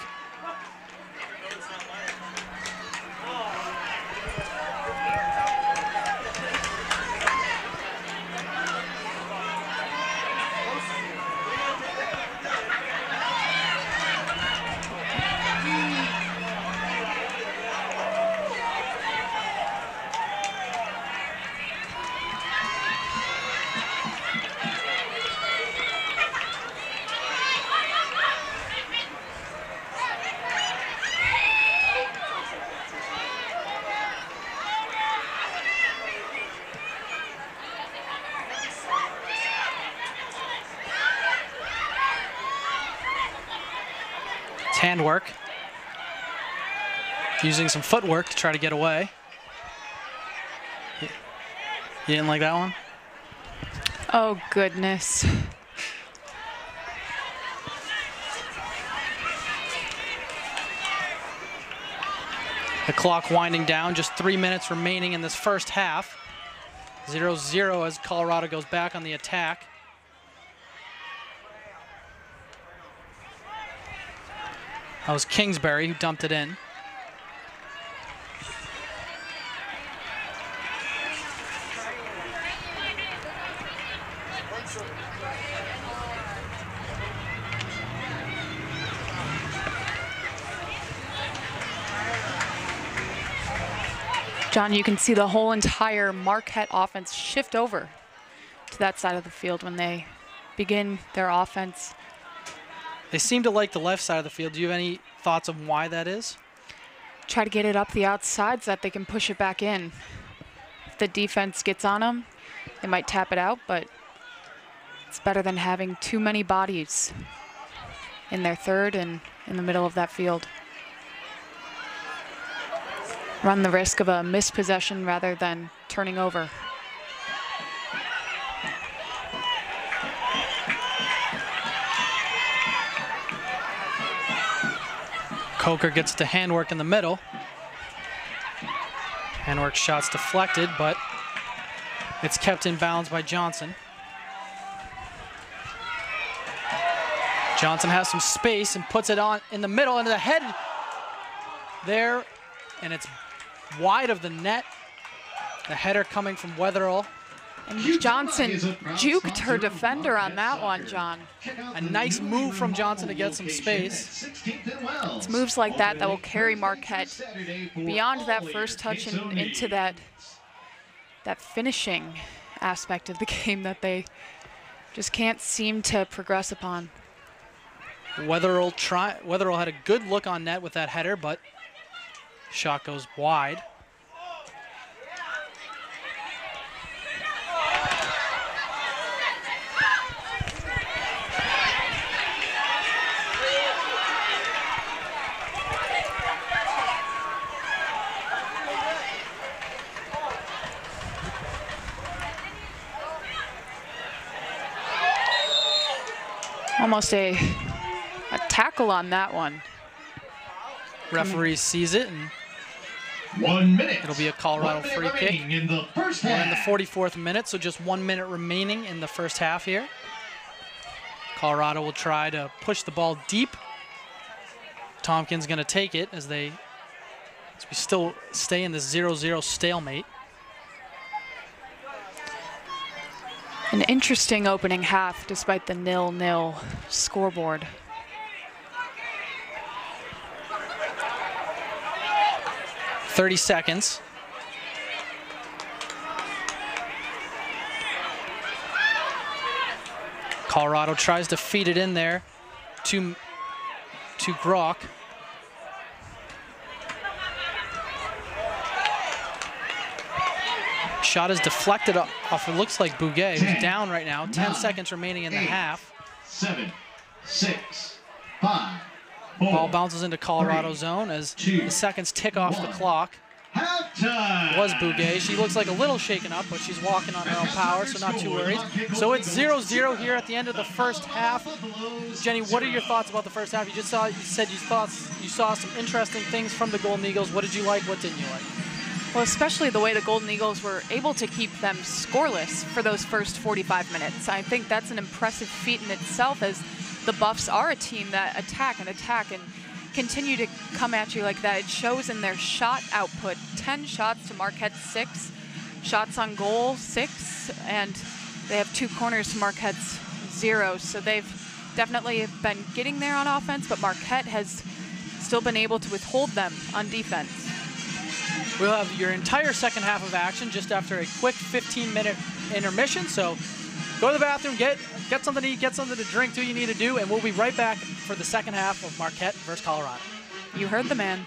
Handwork, using some footwork to try to get away. You didn't like that one? Oh, goodness. The clock winding down, just 3 minutes remaining in this first half. 0-0 as Colorado goes back on the attack. That was Kingsbury who dumped it in. John, you can see the whole entire Marquette offense shift over to that side of the field when they begin their offense. They seem to like the left side of the field. Do you have any thoughts on why that is? Try to get it up the outside so that they can push it back in. If the defense gets on them, they might tap it out, but it's better than having too many bodies in their third and in the middle of that field. Run the risk of a missed possession rather than turning over. Coker gets to Handwork in the middle. Handwork shot's deflected, but it's kept in bounds by Johnson. Johnson has some space and puts it on in the middle, and the head there, and it's wide of the net. The header coming from Wetherill. And Johnson juked her defender on that one, John. A nice move from Johnson to get some space. It's moves like that that will carry Marquette beyond that first touch and into that finishing aspect of the game that they just can't seem to progress upon. Wetherill had a good look on net with that header, but shot goes wide. Almost a tackle on that one. Referee sees it, and 1 minute. It'll be a Colorado free kick. In the first We're in half. the 44th minute, so just 1 minute remaining in the first half here. Colorado will try to push the ball deep. Tompkins going to take it as we still stay in this 0-0 stalemate. An interesting opening half despite the 0-0 scoreboard. .30 seconds. Colorado tries to feed it in there to Grock. Shot is deflected off, it looks like Bouguet, who's down right now. 10 seconds remaining in the half. 7, 6, 5, 4. Ball bounces into Colorado zone as the seconds tick off the clock. Halftime. Was Bouguet. She looks like a little shaken up, but she's walking on her own power, so not too worried. So it's 0-0 here at the end of the first half. Jenny, what are your thoughts about the first half? You said you saw some interesting things from the Golden Eagles. What did you like? What didn't you like? Well, especially the way the Golden Eagles were able to keep them scoreless for those first 45 minutes. I think that's an impressive feat in itself, as the Buffs are a team that attack and continue to come at you like that. It shows in their shot output. 10 shots to Marquette's 6, shots on goal 6, and they have 2 corners to Marquette's 0. So they've definitely been getting there on offense, but Marquette has still been able to withhold them on defense. We'll have your entire second half of action just after a quick 15-minute intermission. So go to the bathroom, get something to eat, get something to drink, do what you need to do, and we'll be right back for the second half of Marquette versus Colorado. You heard the man.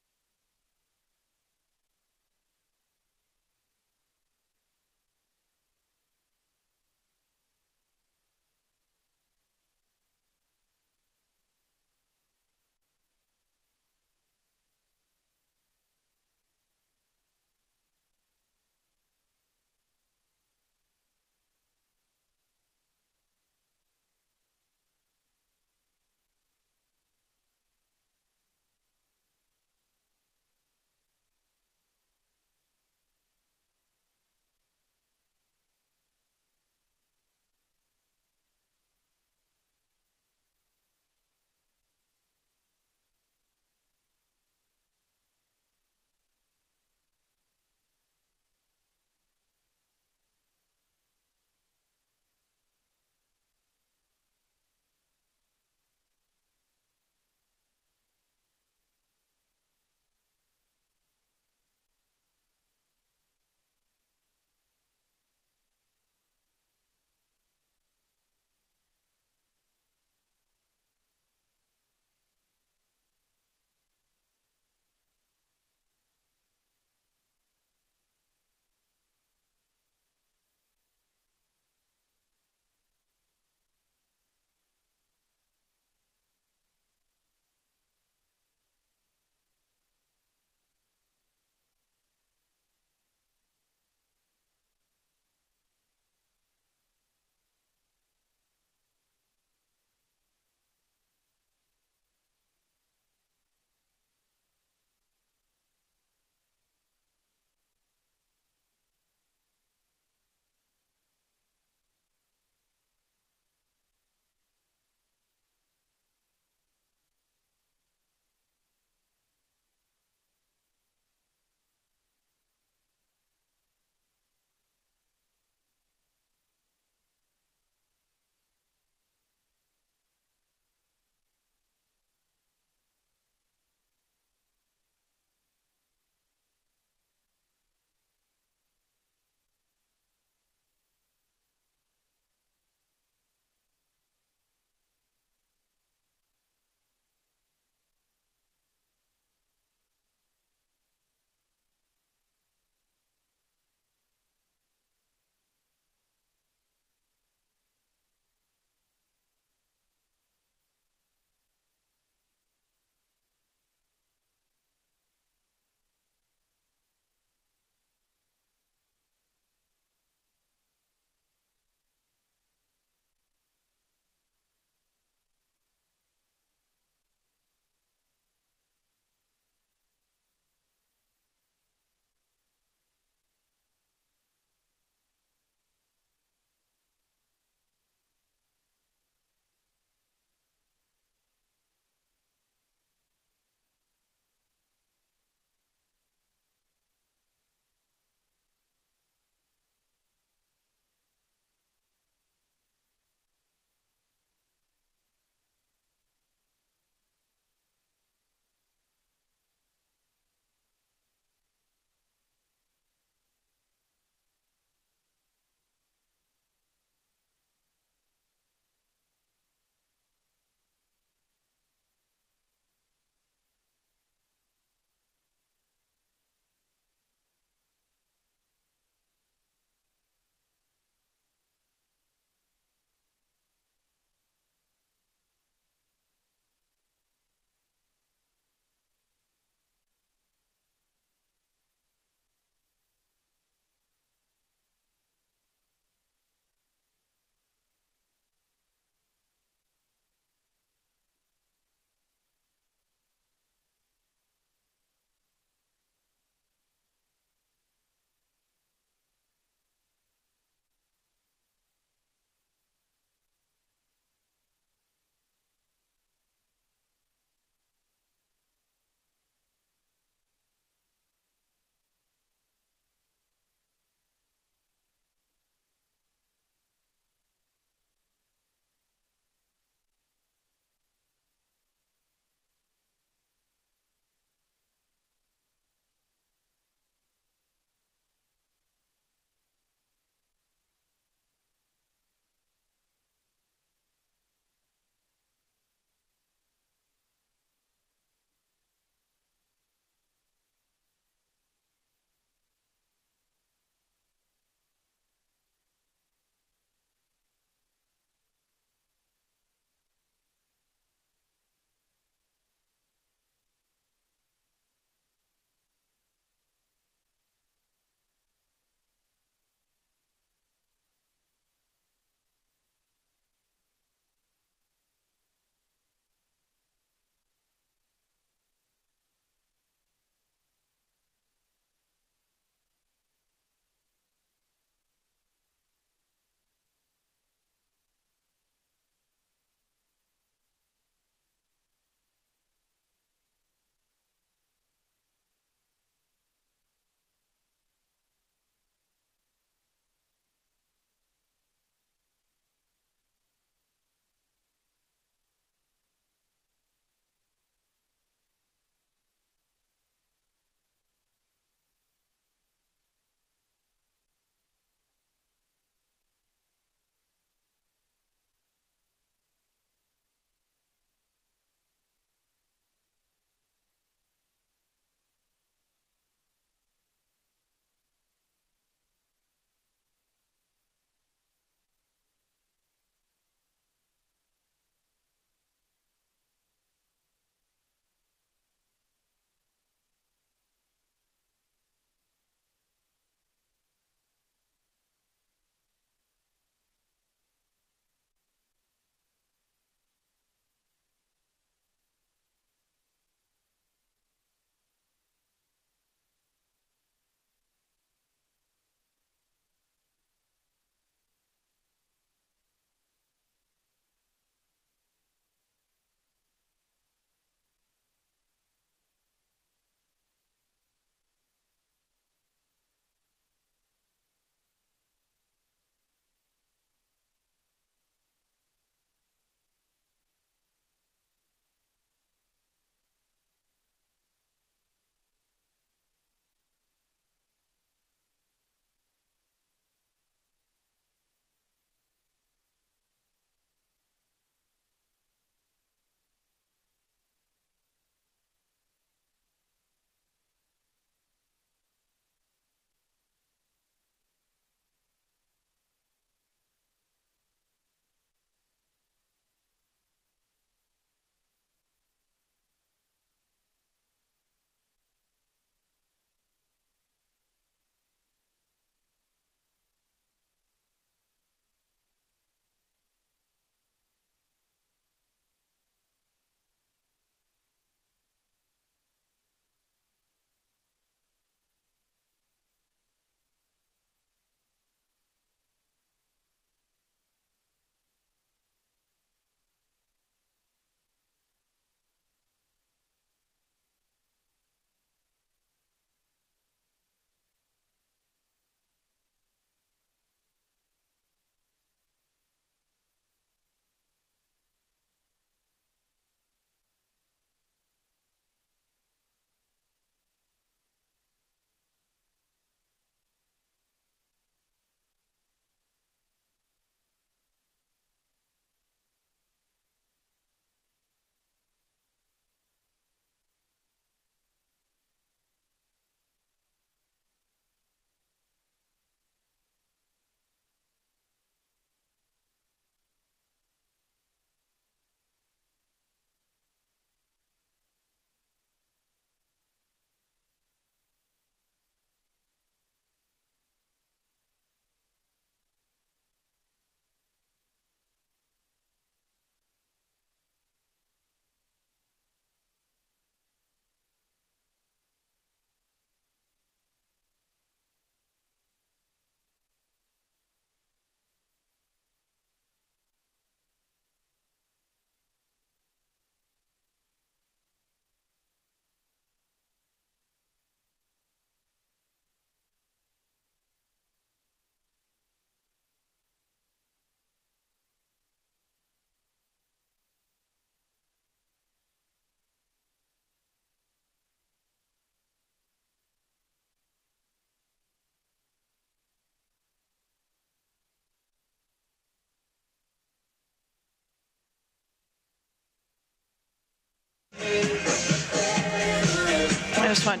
There's one.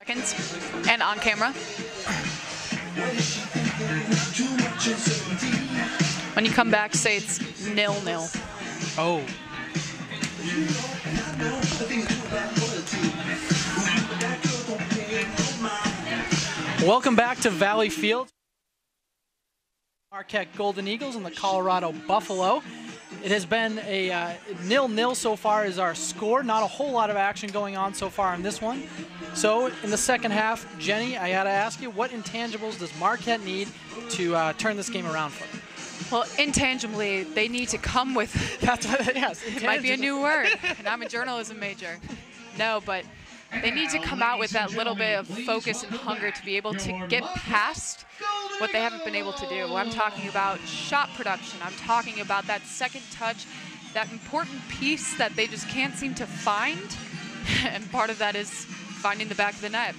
Seconds. And on camera. When you come back, say it's 0-0. Oh. Welcome back to Valley Field. Marquette Golden Eagles and the Colorado Buffalo. It has been a 0-0 so far is our score. Not a whole lot of action going on so far in this one. So in the second half, Jenny, I got to ask you, what intangibles does Marquette need to turn this game around for them? Well, intangibly, they need to come with. That's what. Yes, it might be a new word, and I'm a journalism major. No, but they need to come out with that little bit of focus and hunger to be able to get past what they haven't been able to do. I'm talking about shot production. I'm talking about that second touch, that important piece that they just can't seem to find. And part of that is finding the back of the net.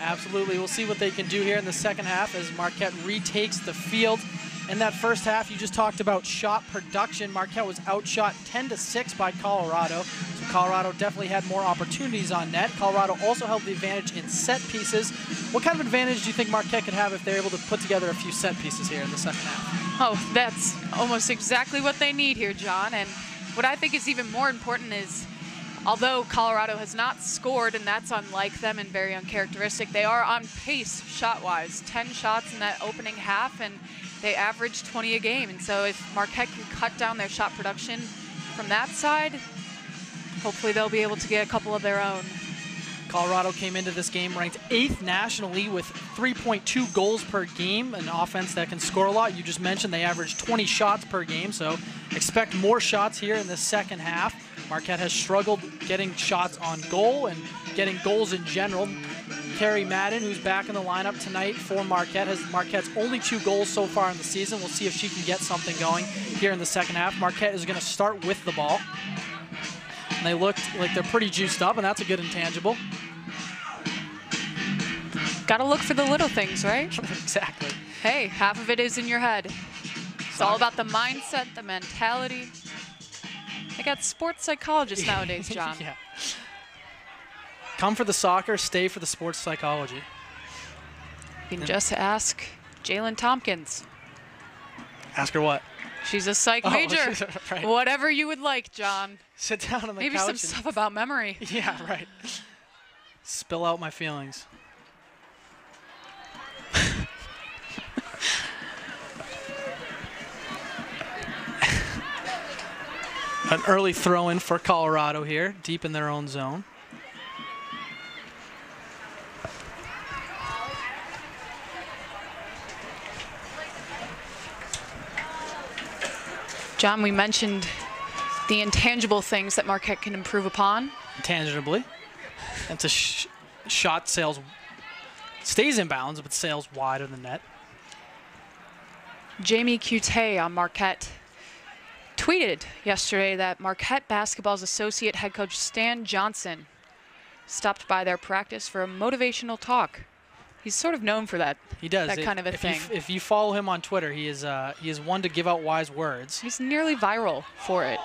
Absolutely. We'll see what they can do here in the second half as Marquette retakes the field. In that first half, you just talked about shot production. Marquette was outshot 10-6 by Colorado. So Colorado definitely had more opportunities on net. Colorado also held the advantage in set pieces. What kind of advantage do you think Marquette could have if they're able to put together a few set pieces here in the second half? Oh, that's almost exactly what they need here, John. And what I think is even more important is, although Colorado has not scored, and that's unlike them and very uncharacteristic, they are on pace shot-wise. 10 shots in that opening half, and they average 20 a game. And so if Marquette can cut down their shot production from that side, hopefully they'll be able to get a couple of their own. Colorado came into this game ranked 8th nationally with 3.2 goals per game, an offense that can score a lot. You just mentioned they average 20 shots per game, so expect more shots here in the second half. Marquette has struggled getting shots on goal and getting goals in general. Carrie Madden, who's back in the lineup tonight for Marquette, has Marquette's only 2 goals so far in the season. We'll see if she can get something going here in the second half. Marquette is going to start with the ball. And they look like they're pretty juiced up, and that's a good intangible. Got to look for the little things, right? Exactly. Hey, half of it is in your head. It's all about the mindset, the mentality. They got sports psychologists nowadays, John. Yeah. Come for the soccer, stay for the sports psychology. You can just ask Jalen Tompkins. Ask her what? She's a psych major. Right. Whatever you would like, John. Sit down on the couch. Maybe some stuff about memory. Yeah, right. Spill out my feelings. An early throw-in for Colorado here, deep in their own zone. John, we mentioned the intangible things that Marquette can improve upon. Intangibly. That's a shot sails, stays in bounds, but sails wide of the net. Jamie Cute on Marquette tweeted yesterday that Marquette basketball's associate head coach Stan Johnson stopped by their practice for a motivational talk. He's sort of known for that. He does. That kind of a thing. If you follow him on Twitter, he is one to give out wise words. He's nearly viral for it.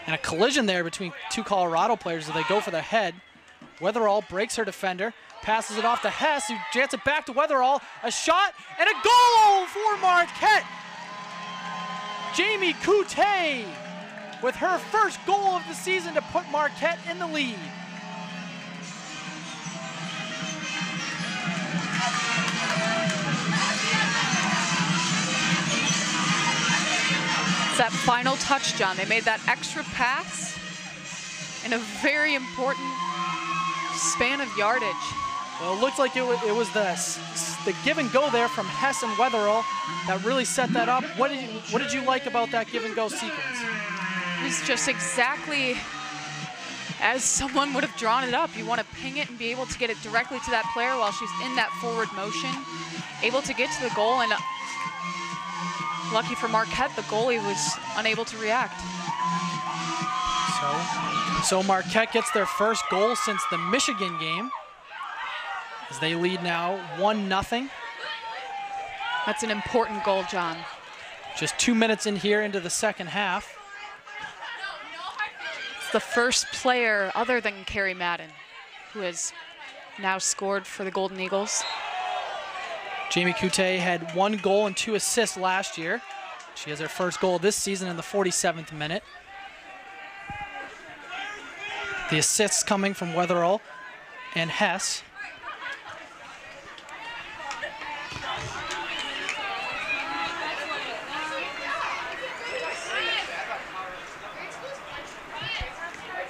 And a collision there between 2 Colorado players as they go for the head. Weatherall breaks her defender, passes it off to Hess, who jets it back to Weatherall. A shot and a goal for Marquette. Jamie Coute with her first goal of the season to put Marquette in the lead. It's that final touch, John. They made that extra pass in a very important span of yardage. Well, it looked like it was the give and go there from Hess and Weatherall that really set that up. What did you like about that give and go sequence? It was just exactly as someone would have drawn it up. You want to ping it and be able to get it directly to that player while she's in that forward motion, able to get to the goal, and lucky for Marquette, the goalie was unable to react. So Marquette gets their first goal since the Michigan game. as they lead now 1-0. That's an important goal, John. Just 2 minutes in here into the second half. It's the first player other than Carrie Madden who has now scored for the Golden Eagles. Jamie Coute had 1 goal and 2 assists last year. She has her first goal this season in the 47th minute. The assists coming from Wetherell and Hess.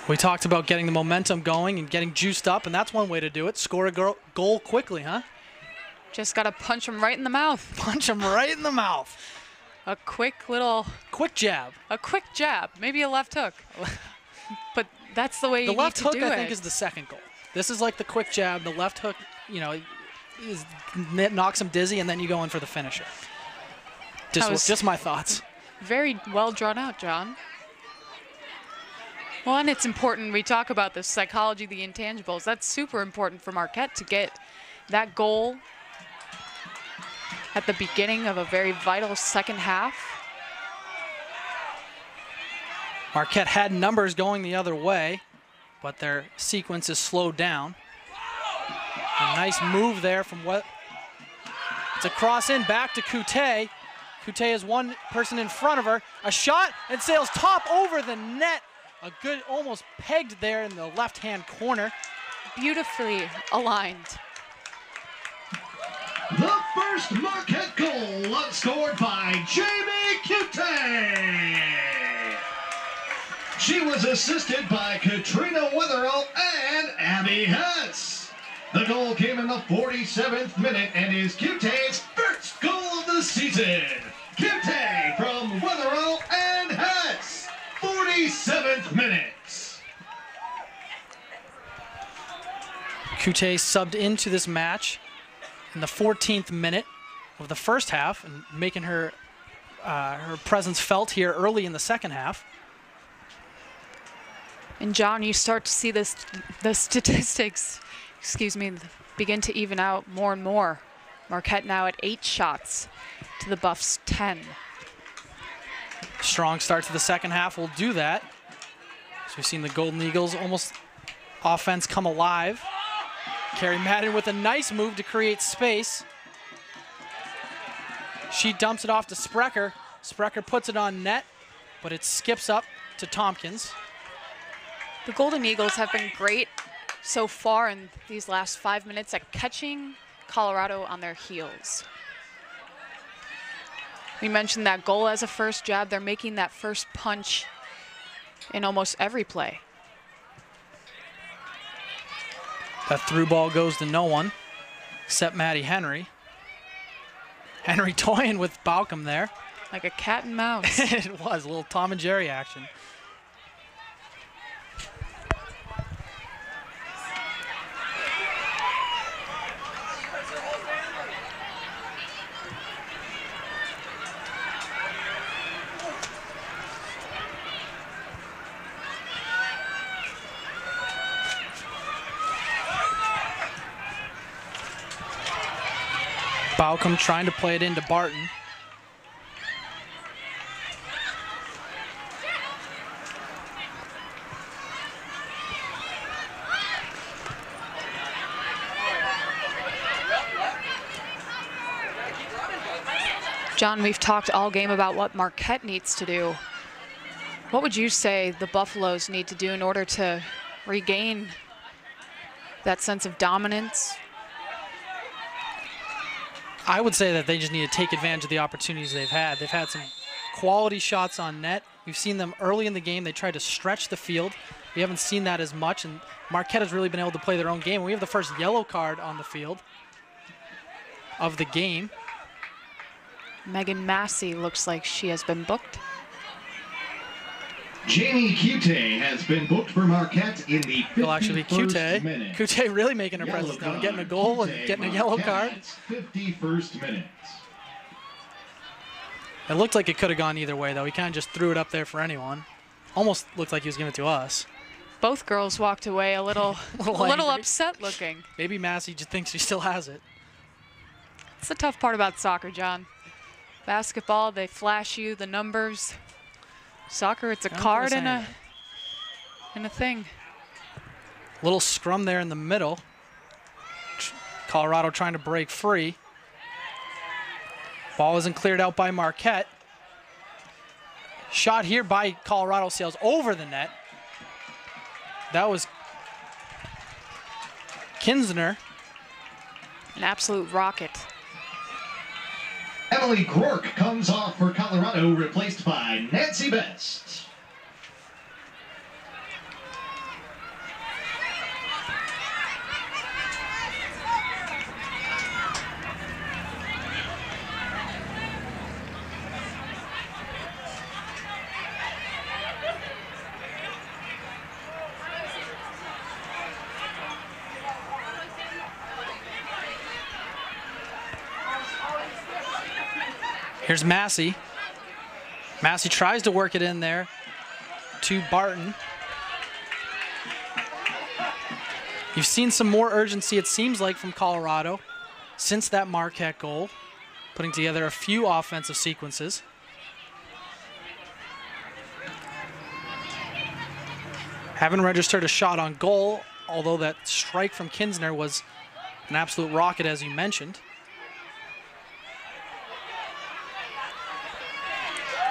We talked about getting the momentum going and getting juiced up, and that's one way to do it. Score a goal quickly, huh? Just got to punch him right in the mouth. Punch him right in the mouth. A quick little... Quick jab. A quick jab. Maybe a left hook. But that's the way you need to do it. The left hook, I think, is the second goal. This is like the quick jab. The left hook, you know, knocks him dizzy, and then you go in for the finisher. Just my thoughts. Very well drawn out, John. Well, and it's important, we talk about the psychology, the intangibles. That's super important for Marquette to get that goal at the beginning of a very vital second half. Marquette had numbers going the other way, but their sequence is slowed down. A nice move there from what? It's a cross in back to Coute. Coute is one person in front of her. A shot and sails top over the net. A good, almost pegged there in the left-hand corner. Beautifully aligned. The first Marquette goal scored by Jamie Coute. She was assisted by Katrina Wetherell and Abby Hess. The goal came in the 47th minute and is Coute's first goal of the season. Coute from Wetherell and Hess. 47th minute. Coute subbed into this match in the 14th minute of the first half and making her presence felt here early in the second half. And John, you start to see the statistics, begin to even out more and more. Marquette now at 8 shots to the Buffs' 10. Strong start to the second half will do that. So we've seen the Golden Eagles almost offense come alive. Carrie Madden with a nice move to create space. She dumps it off to Sprecher. Sprecher puts it on net, but it skips up to Tompkins. The Golden Eagles have been great so far in these last 5 minutes at catching Colorado on their heels. We mentioned that goal as a first jab. They're making that first punch in almost every play. That through ball goes to no one except Maddie Henry. Henry toying with Baucom there. Like a cat and mouse. It was a little Tom and Jerry action. Baucom trying to play it into Barton. John, we've talked all game about what Marquette needs to do. What would you say the Buffaloes need to do in order to regain that sense of dominance? I would say that they just need to take advantage of the opportunities they've had. They've had some quality shots on net. We've seen them early in the game. They tried to stretch the field. We haven't seen that as much, and Marquette has really been able to play their own game. We have the first yellow card on the field of the game. Megan Massey looks like she has been booked. Jamie Coute has been booked for Marquette in the 51st minute. Coute really making her presence now, getting a goal and getting a yellow card. 51st minute. It looked like it could have gone either way, though. He kind of just threw it up there for anyone. Almost looked like he was giving it to us. Both girls walked away a little, a little upset looking. Maybe Massey just thinks she still has it. It's the tough part about soccer, John. Basketball, they flash you the numbers. Soccer, it's a card and a thing. Little scrum there in the middle. Colorado trying to break free. Ball isn't cleared out by Marquette. Shot here by Colorado sails over the net. That was Kinsner. An absolute rocket. Emily Grork comes off for Colorado, replaced by Nancy Best. Here's Massey. Massey tries to work it in there to Barton. You've seen some more urgency, it seems like, from Colorado since that Marquette goal, putting together a few offensive sequences. Haven't registered a shot on goal, although that strike from Kinsner was an absolute rocket, as you mentioned.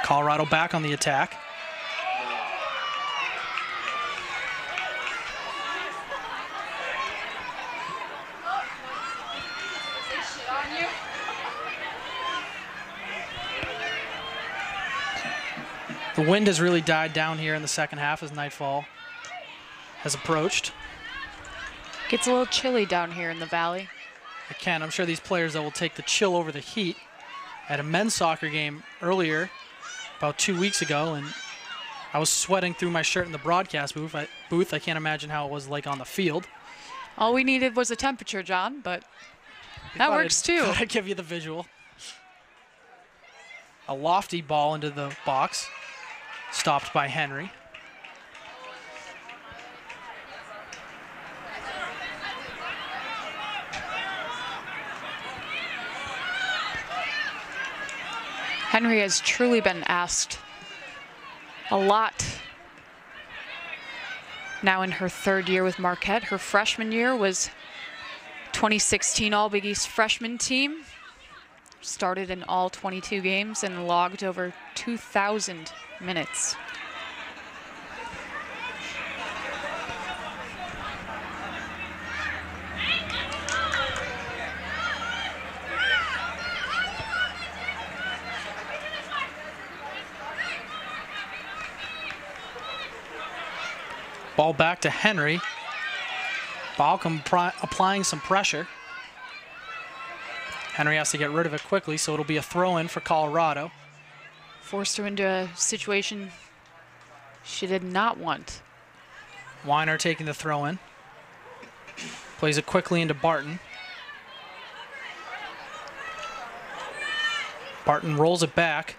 Colorado back on the attack. The wind has really died down here in the second half as nightfall has approached. Gets a little chilly down here in the valley. It can. I'm sure these players that will take the chill over the heat. At a men's soccer game earlier, about 2 weeks ago, and I was sweating through my shirt in the broadcast booth. I can't imagine how it was like on the field. All we needed was a temperature, John, but that works too. I give you the visual. A lofty ball into the box, stopped by Henry. Henry has truly been asked a lot now in her third year with Marquette. Her freshman year was 2016 All Big East freshman team. Started in all 22 games and logged over 2,000 minutes. Ball back to Henry. Balcom applying some pressure. Henry has to get rid of it quickly, so it'll be a throw-in for Colorado. Forced her into a situation she did not want. Weiner taking the throw-in. Plays it quickly into Barton. Barton rolls it back.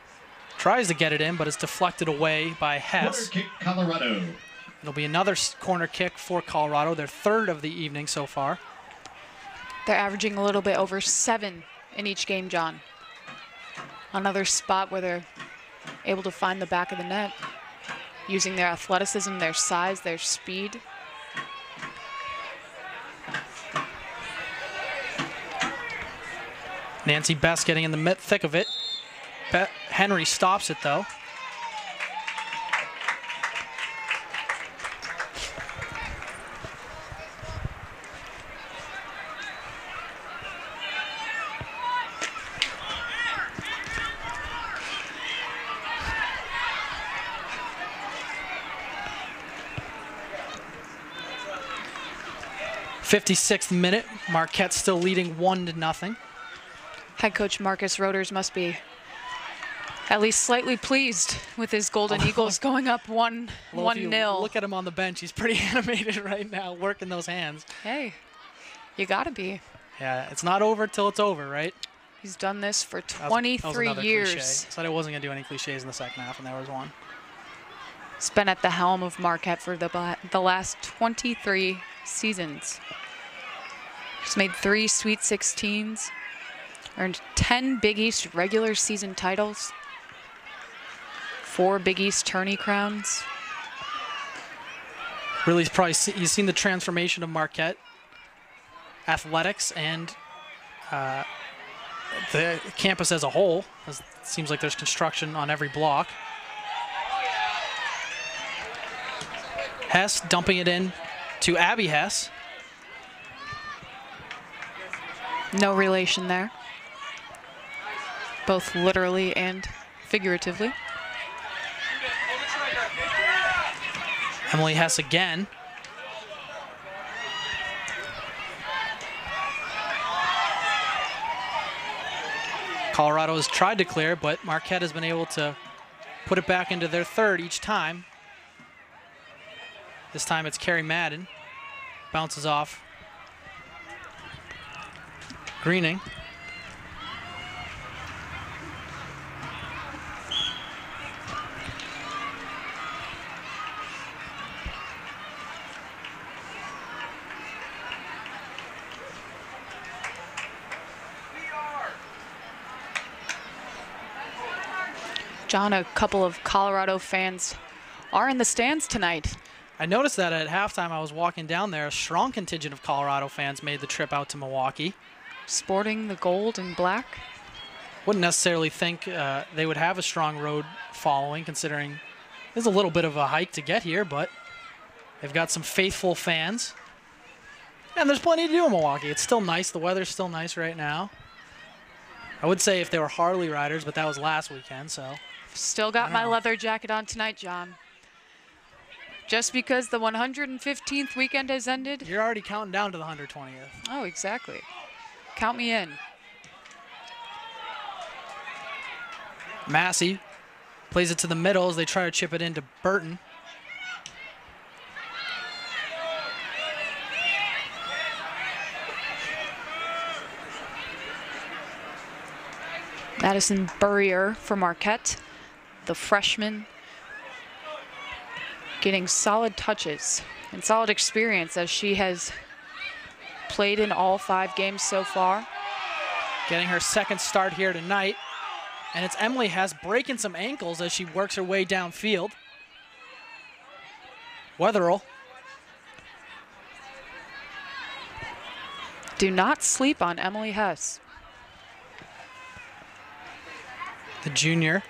Tries to get it in, but it's deflected away by Hess. Corner kick, Colorado. It'll be another corner kick for Colorado, their third of the evening so far. They're averaging a little bit over 7 in each game, John. Another spot where they're able to find the back of the net, using their athleticism, their size, their speed. Nancy Best getting in the thick of it. Henry stops it, though. '56th minute, Marquette still leading 1-0. Head coach Marcus Roders must be at least slightly pleased with his Golden Eagles going up 1-0. Look at him on the bench. He's pretty animated right now, working those hands. Hey, you gotta be. Yeah, it's not over till it's over, right? He's done this for 23 years. Cliche. I said I wasn't going to do any cliches in the second half, and there was one. He's been at the helm of Marquette for the last 23 seasons. He's made 3 Sweet 16s, earned 10 Big East regular season titles, 4 Big East tourney crowns. Really, you've seen the transformation of Marquette athletics and the campus as a whole. It seems like there's construction on every block. Hess dumping it in to Abby Hess. No relation there, both literally and figuratively. Emily Hess again. Colorado has tried to clear, but Marquette has been able to put it back into their third each time. This time it's Carrie Madden. Bounces off Greening. John, a couple of Colorado fans are in the stands tonight. I noticed that at halftime I was walking down there. A strong contingent of Colorado fans made the trip out to Milwaukee. Sporting the gold and black. Wouldn't necessarily think they would have a strong road following, considering there's a little bit of a hike to get here, but they've got some faithful fans. And there's plenty to do in Milwaukee. It's still nice. The weather's still nice right now. I would say if they were Harley riders, but that was last weekend, so. Still got my leather jacket on tonight, John. Just because the 115th weekend has ended. You're already counting down to the 120th. Oh, exactly. Count me in. Massey plays it to the middle as they try to chip it into Burton. Madison Burrier for Marquette, the freshman, getting solid touches and solid experience as she has played in all 5 games so far. Getting her second start here tonight. And it's Emily Hess breaking some ankles as she works her way downfield. Wetherell. Do not sleep on Emily Hess. The junior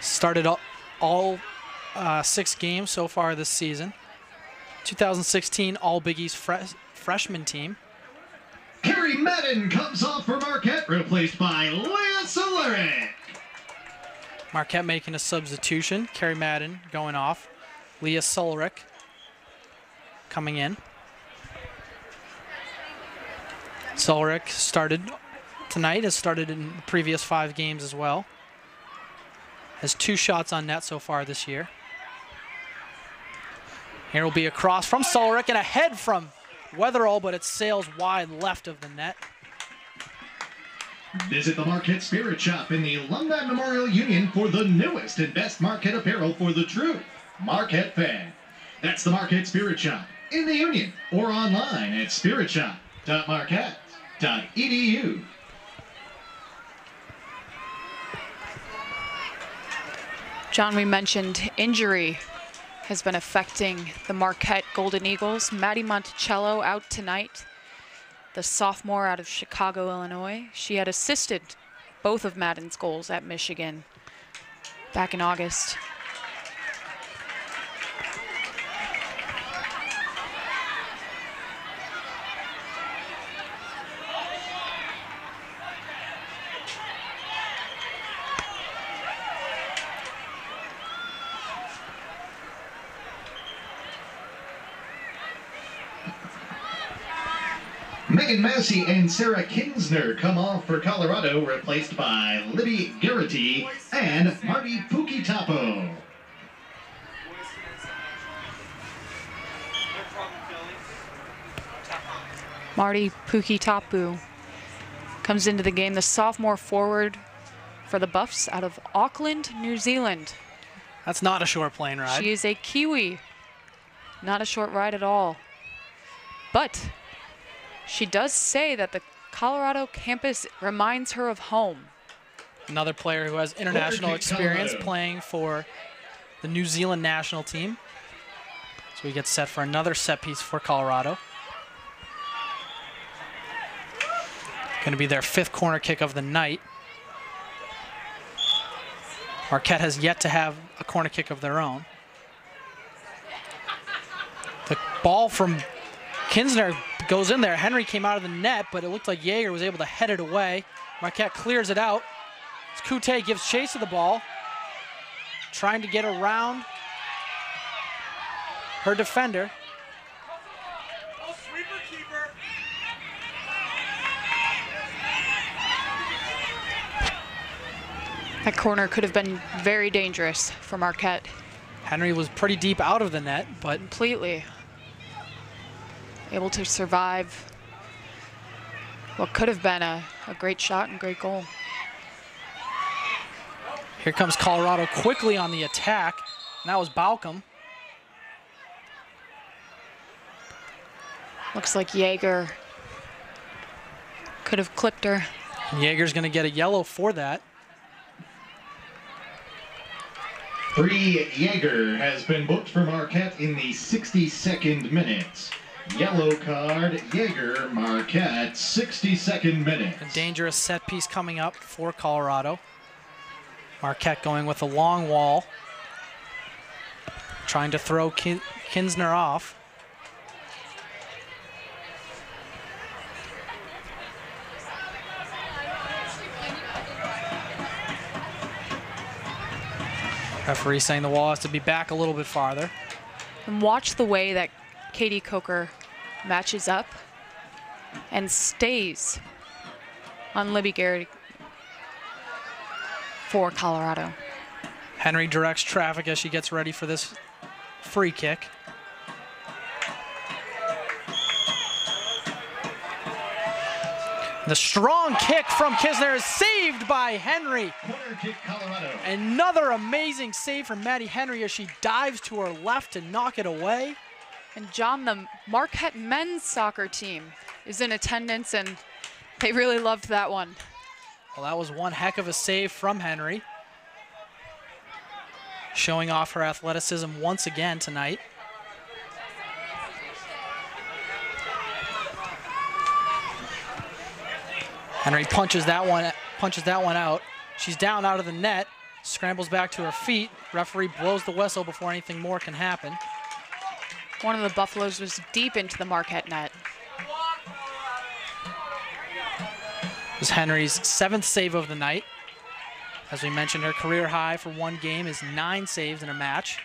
started all 6 games so far this season. 2016 All Big East freshman team. Carrie Madden comes off for Marquette, replaced by Leah Soleric. Marquette making a substitution. Carrie Madden going off. Leah Soleric coming in. Soleric started tonight, has started in the previous 5 games as well. Has 2 shots on net so far this year. Here will be a cross from Soleric and a head from Wetherall, but it sails wide left of the net. Visit the Marquette Spirit Shop in the Alumni Memorial Union for the newest and best Marquette apparel for the true Marquette fan. That's the Marquette Spirit Shop in the Union or online at spiritshop.marquette.edu. John, we mentioned injury has been affecting the Marquette Golden Eagles. Maddie Monticello out tonight, the sophomore out of Chicago, Illinois. She had assisted both of Madden's goals at Michigan back in August. Megan Massey and Sarah Kinsner come off for Colorado, replaced by Libby Garrity and Marty Pukitapo. Marty Pukitapu comes into the game, the sophomore forward for the Buffs out of Auckland, New Zealand. That's not a short plane ride. She is a Kiwi. Not a short ride at all. But she does say that the Colorado campus reminds her of home. Another player who has international experience playing for the New Zealand national team. So we get set for another set piece for Colorado. Going to be their 5th corner kick of the night. Marquette has yet to have a corner kick of their own. The ball from Kinsner goes in there. Henry came out of the net, but it looked like Jaeger was able to head it away. Marquette clears it out. Kute gives chase to the ball, trying to get around her defender. That corner could have been very dangerous for Marquette. Henry was pretty deep out of the net, but completely able to survive what could have been a great shot and great goal. Here comes Colorado quickly on the attack, and that was Baucom. Looks like Jaeger could have clipped her. And Jaeger's going to get a yellow for that. Free Jaeger has been booked for Marquette in the 62nd minute. Yellow card, Jaeger, Marquette, 62nd minute. A dangerous set piece coming up for Colorado. Marquette going with a long wall, trying to throw Kinsner off. Referee saying the wall has to be back a little bit farther. And watch the way that Katie Coker matches up and stays on Libby Garrett for Colorado. Henry directs traffic as she gets ready for this free kick. The strong kick from Kisner is saved by Henry. Corner kick, Colorado. Another amazing save from Maddie Henry as she dives to her left to knock it away. And John, the Marquette men's soccer team is in attendance, and they really loved that one. Well, that was one heck of a save from Henry. Showing off her athleticism once again tonight. Henry punches that one out. She's down out of the net, scrambles back to her feet. Referee blows the whistle before anything more can happen. One of the Buffaloes was deep into the Marquette net. It was Henry's 7th save of the night. As we mentioned, her career high for one game is 9 saves in a match.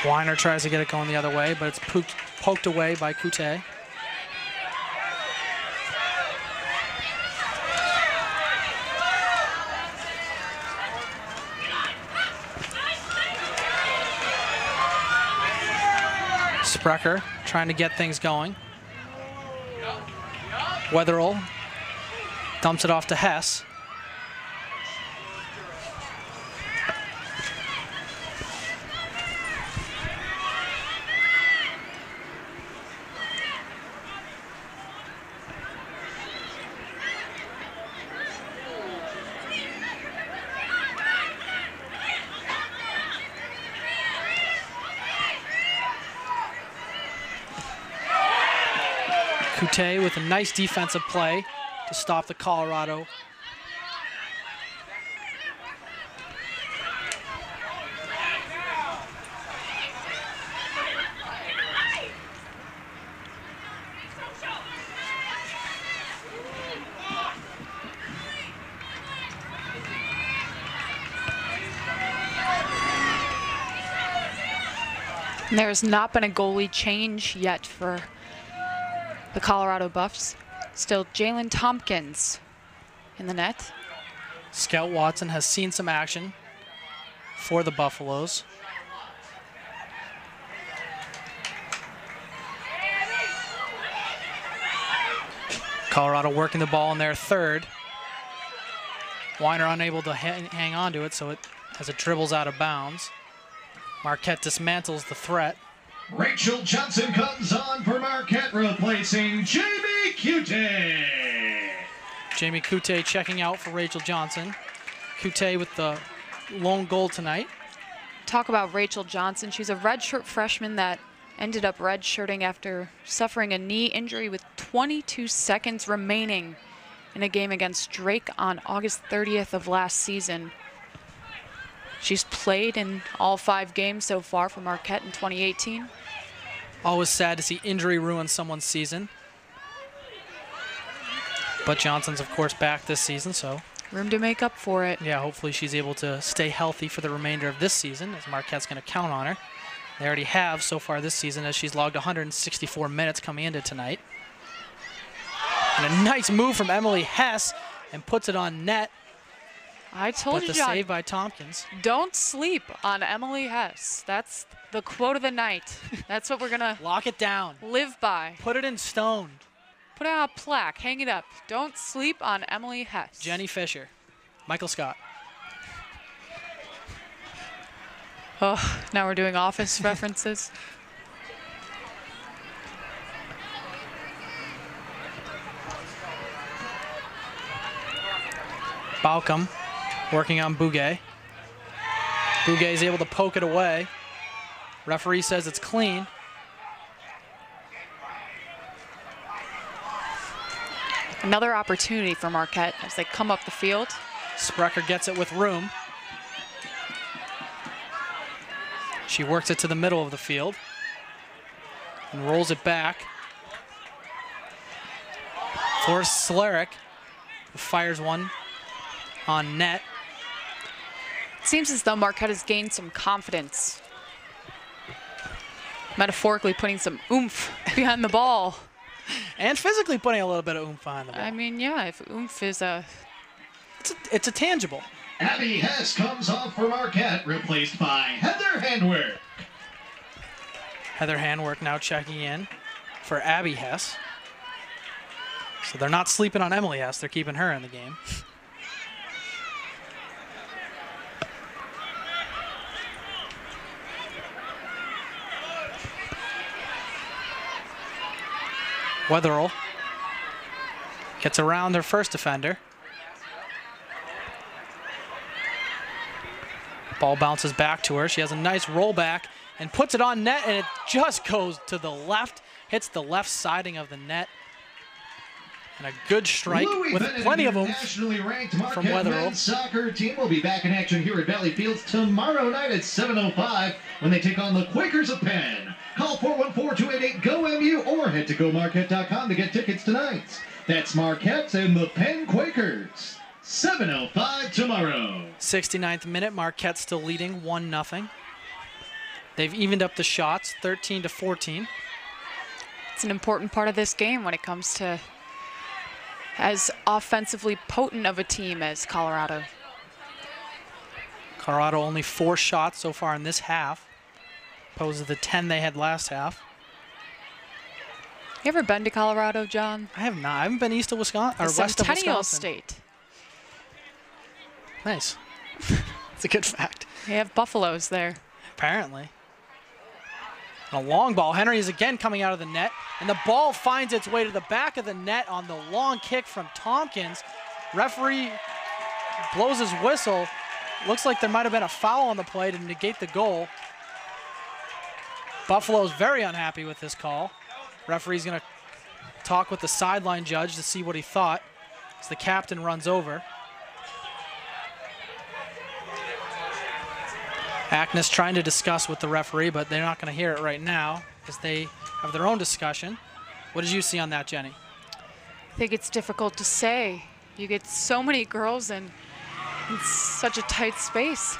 Weiner tries to get it going the other way, but it's poked away by Kute. Sprecher trying to get things going. Wetherell dumps it off to Hess. Kute with a nice defensive play to stop the Colorado. And there's not been a goalie change yet for the Colorado Buffs. Still Jalen Tompkins in the net. Scout Watson has seen some action for the Buffaloes. Colorado working the ball in their third. Weiner unable to hang on to it, so it as it dribbles out of bounds. Marquette dismantles the threat. Rachel Johnson comes on for Marquette, replacing Jamie Cute. Jamie Cute checking out for Rachel Johnson. Cute with the lone goal tonight. Talk about Rachel Johnson. She's a redshirt freshman that ended up redshirting after suffering a knee injury with 22 seconds remaining in a game against Drake on August 30th of last season. She's played in all 5 games so far for Marquette in 2018. Always sad to see injury ruin someone's season. But Johnson's, of course, back this season, so. Room to make up for it. Yeah, hopefully she's able to stay healthy for the remainder of this season, as Marquette's going to count on her. They already have so far this season, as she's logged 164 minutes coming into tonight. And a nice move from Emily Hess, and puts it on net. I told you, But the John, save by Tompkins. don't sleep on Emily Hess. That's the quote of the night. That's what we're going to Lock it down. live by. Put it in stone. Put it on a plaque. Hang it up. Don't sleep on Emily Hess. Jenny Fisher. Michael Scott. Oh, now we're doing Office references. Balcom working on Bouguet. Bouguet is able to poke it away. Referee says it's clean. Another opportunity for Marquette as they come up the field. Sprecher gets it with room. She works it to the middle of the field and rolls it back for Slerick, who fires one on net. It seems as though Marquette has gained some confidence. Metaphorically putting some oomph behind the ball. And physically putting a little bit of oomph behind the ball. I mean, yeah, if oomph is a... It's a tangible. Abby Hess comes off for Marquette, replaced by Heather Handwerk. Heather Handwerk now checking in for Abby Hess. So they're not sleeping on Emily Hess, they're keeping her in the game. Wetherell gets around their first defender. Ball bounces back to her. She has a nice rollback and puts it on net, and it just goes to the left, hits the left siding of the net. And a good strike with plenty of oomph nationally ranked from Marquette Wetherell. men's soccer team will be back in action here at Valley Fields tomorrow night at 7:05 when they take on the Quakers of Penn. Call 414-288-GO-MU or head to GoMarquette.com to get tickets tonight. That's Marquette and the Penn Quakers. 7:05 tomorrow. 69th minute, Marquette still leading 1-0. They've evened up the shots, 13-14. It's an important part of this game when it comes to as offensively potent of a team as Colorado. Colorado only 4 shots so far in this half, opposed to the 10 they had last half. You ever been to Colorado, John? I have not. I haven't been east of Wisconsin or west of Centennial Wisconsin. State. Nice. It's a good fact. They have buffaloes there. Apparently. And a long ball. Henry is again coming out of the net, and the ball finds its way to the back of the net on the long kick from Tompkins. Referee blows his whistle. Looks like there might have been a foul on the play to negate the goal. Buffalo's very unhappy with this call. Referee's going to talk with the sideline judge to see what he thought as the captain runs over. Ackness trying to discuss with the referee, but they're not going to hear it right now as they have their own discussion. What did you see on that, Jenny? I think it's difficult to say. You get so many girls in such a tight space.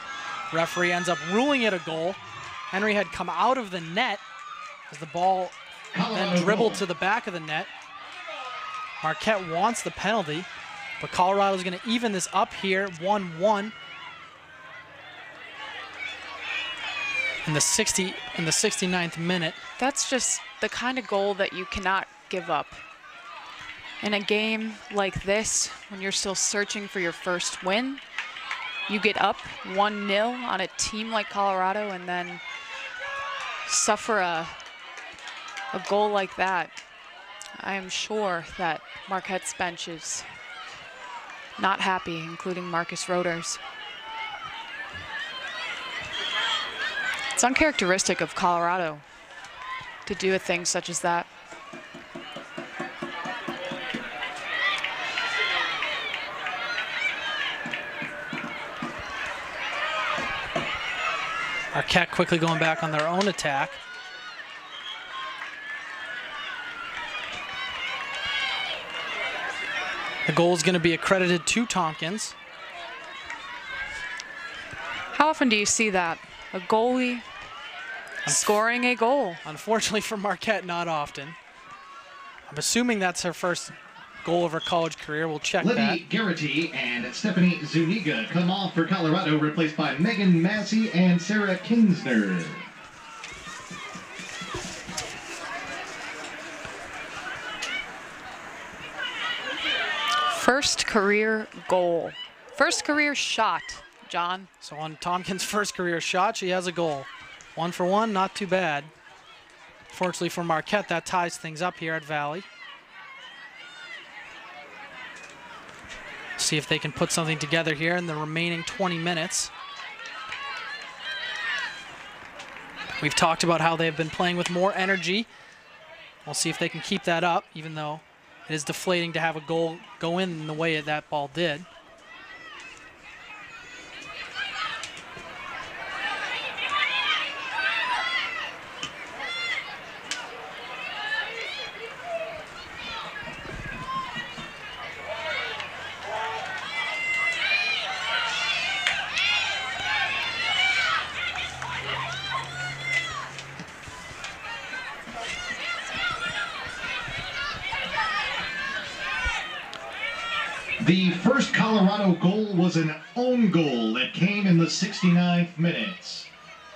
Referee ends up ruling it a goal Henry had come out of the net as the ball then dribbled to the back of the net. Marquette wants the penalty, but Colorado's going to even this up here, 1-1. In the 69th minute. That's just the kind of goal that you cannot give up. In a game like this, when you're still searching for your first win, you get up 1-0 on a team like Colorado and then suffer a goal like that. I am sure that Marquette's bench is not happy, including Marcus Roders. It's uncharacteristic of Colorado to do a thing such as that. Marquette quickly going back on their own attack. The goal is going to be accredited to Tompkins. How often do you see that? A goalie scoring a goal? Unfortunately for Marquette, not often. I'm assuming that's her first goal of her college career. We'll check that. Libby Garrity and Stephanie Zuniga come off for Colorado, replaced by Megan Massey and Sarah Kinsner. First career goal. First career shot, John. So on Tompkins' first career shot, she has a goal. 1 for 1, not too bad. Fortunately for Marquette, that ties things up here at Valley. See if they can put something together here in the remaining 20 minutes. We've talked about how they've been playing with more energy. We'll see if they can keep that up, even though it is deflating to have a goal go in the way that ball did. The first Colorado goal was an own goal that came in the 69th minute.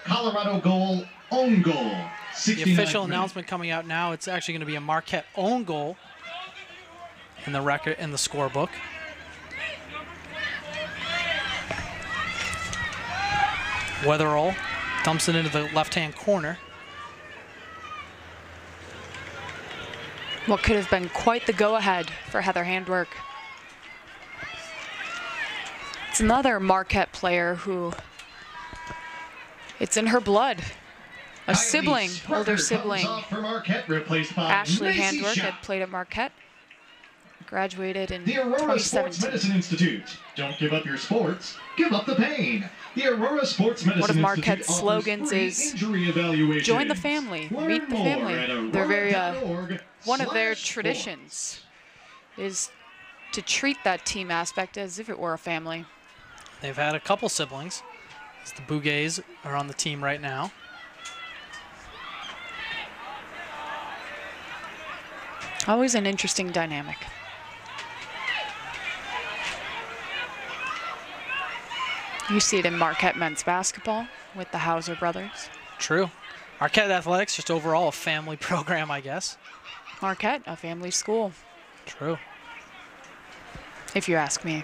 Colorado goal, own goal, 69th The official minute. announcement coming out now, it's actually going to be a Marquette own goal in the record in the scorebook. Weatherall dumps it into the left-hand corner. What could have been quite the go-ahead for Heather Handwerk. It's another Marquette player who, it's in her blood. A sibling, older sibling. Ashley Handwerk had played at Marquette. Graduated in The Aurora Sports 2017. Medicine Institute. Don't give up your sports, give up the pain. The Aurora Sports Medicine One of Institute Marquette's offers slogans free is, injury evaluations. join the family, Learn meet the more family. at They're very, one of their aurora.org/sports. traditions is to treat that team aspect as if it were a family. They've had a couple siblings, as the Bouguets are on the team right now. Always an interesting dynamic. You see it in Marquette men's basketball with the Hauser brothers. True. Marquette Athletics, just overall a family program, I guess. Marquette, a family school, True. if you ask me.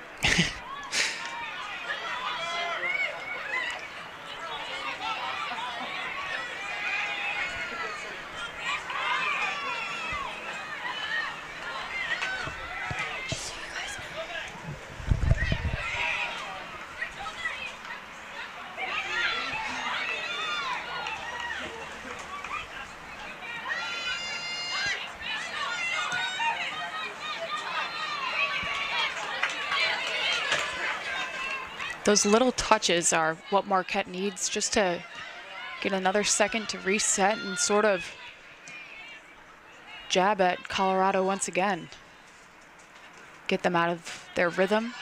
Those little touches are what Marquette needs just to get another second to reset and sort of jab at Colorado once again. Get them out of their rhythm.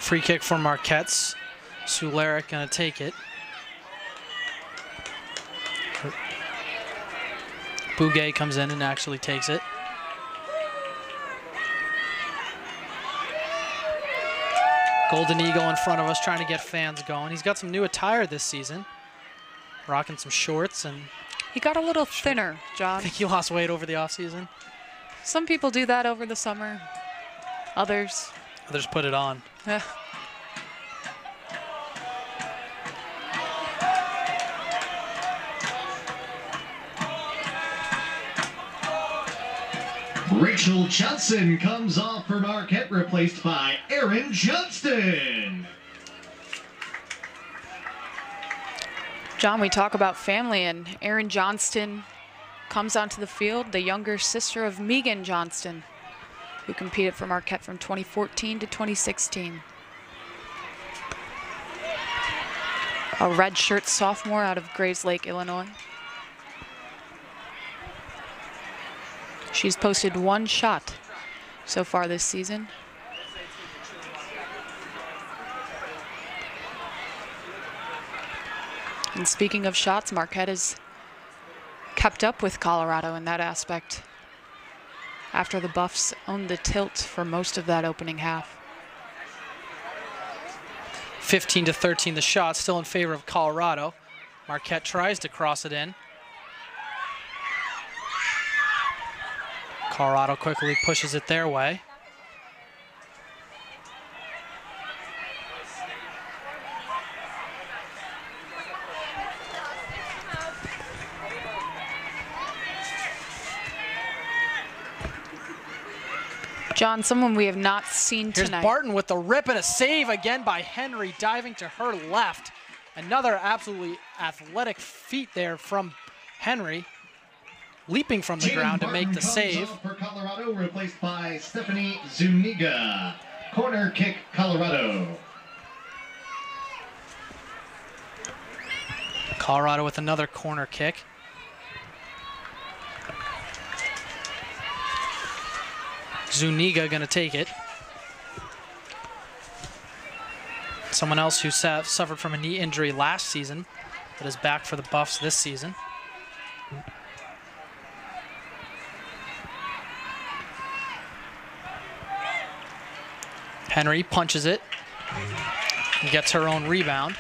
Free kick for Marquette. Suleric gonna take it. Bouguet comes in and actually takes it. Golden Eagle in front of us trying to get fans going. He's got some new attire this season. Rocking some shorts and... He got a little thinner, John. I think he lost weight over the offseason. Some people do that over the summer. Others put it on. Rachel Johnson comes off for Marquette, replaced by Erin Johnston. John, we talk about family, and Erin Johnston comes onto the field, the younger sister of Megan Johnston, who competed for Marquette from 2014 to 2016. A redshirt sophomore out of Grays Lake, Illinois. She's posted 1 shot so far this season. And speaking of shots, Marquette has kept up with Colorado in that aspect after the Buffs owned the tilt for most of that opening half. 15-13 the shot, still in favor of Colorado. Marquette tries to cross it in. Colorado quickly pushes it their way. John, someone we have not seen Here's tonight. Barton with the rip and a save again by Henry, diving to her left. Another absolutely athletic feat there from Henry, leaping from the ground to make the save. For Colorado, replaced by Stephanie Zuniga. Corner kick, Colorado. Colorado with another corner kick. Zuniga gonna take it. Someone else who suffered from a knee injury last season, but is back for the Buffs this season. Henry punches it and gets her own rebound.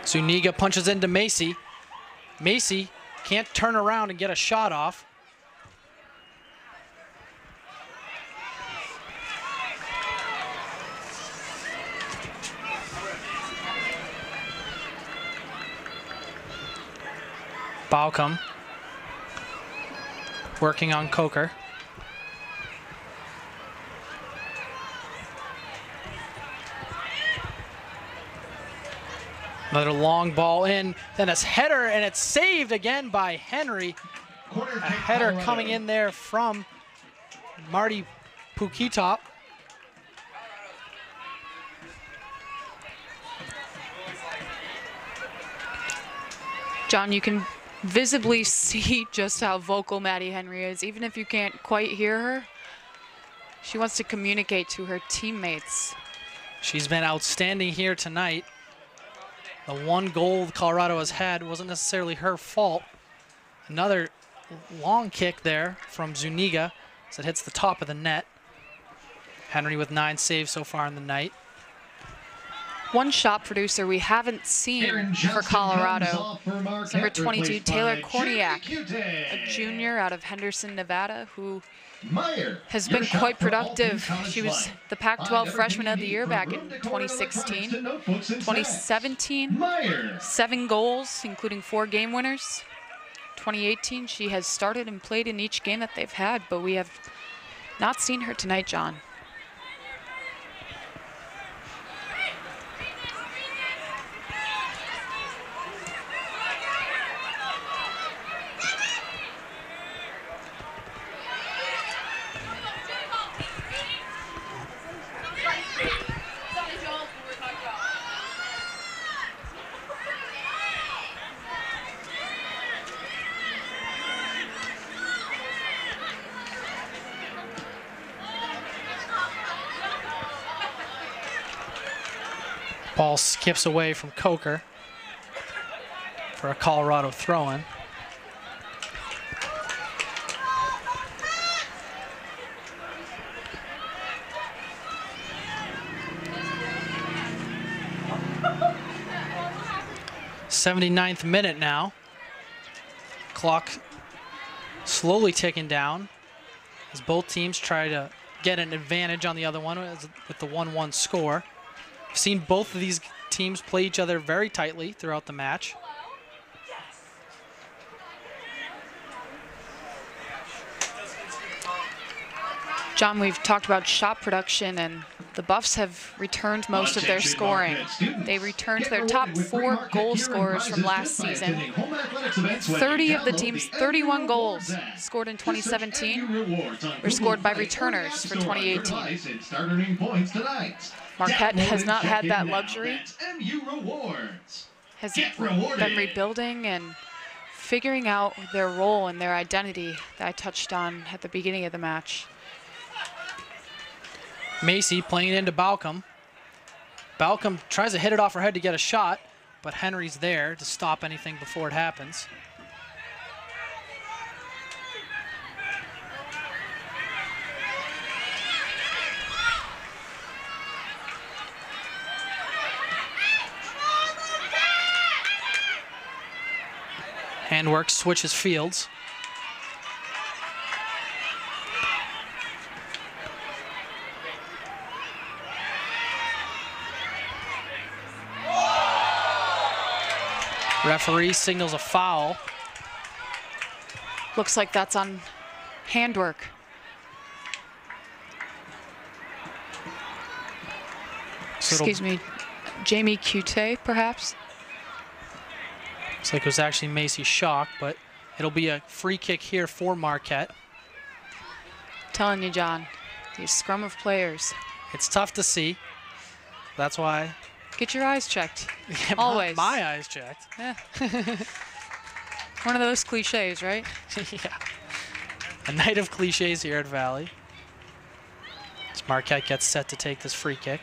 Zuniga punches into Macy. Macy can't turn around and get a shot off. Baucom working on Coker. Another long ball in, then a header, and it's saved again by Henry. A header coming in there from Marty Pukitop. John, you can visibly see just how vocal Maddie Henry is. Even if you can't quite hear her, she wants to communicate to her teammates. She's been outstanding here tonight. The one goal Colorado has had wasn't necessarily her fault. Another long kick there from Zuniga as it hits the top of the net. Henry with 9 saves so far in the night. One shot producer we haven't seen for Colorado is number 22, Taylor Korniak, a junior out of Henderson, Nevada, who has been quite productive. She was the Pac-12 Freshman of the Year back in 2016. 2017, 7 goals, including 4 game winners. 2018, she has started and played in each game that they've had, but we have not seen her tonight, John. Ball skips away from Coker for a Colorado throw-in. '79th minute now. Clock slowly ticking down as both teams try to get an advantage on the other one with the 1-1 score. We've seen both of these teams play each other very tightly throughout the match. John, we've talked about shot production, and the Buffs have returned most of their scoring. They returned their top 4 goal scorers from last season. 30 of the team's 31 goals scored in 2017 were scored by returners for 2018. Marquette has not had that luxury, has been rebuilding and figuring out their role and their identity that I touched on at the beginning of the match. Macy playing it into Balcom. Balcom tries to hit it off her head to get a shot, but Henry's there to stop anything before it happens. Handwork switches fields. Referee signals a foul. Looks like that's on handwork. Excuse me, Jamie Cute, perhaps? Looks like it was actually Macy Schock, but it'll be a free kick here for Marquette. Telling you, John, these scrum of players. It's tough to see. That's why. Get your eyes checked. Yeah, always. My eyes checked. Yeah. One of those cliches, right? Yeah. A night of cliches here at Valley. As Marquette gets set to take this free kick.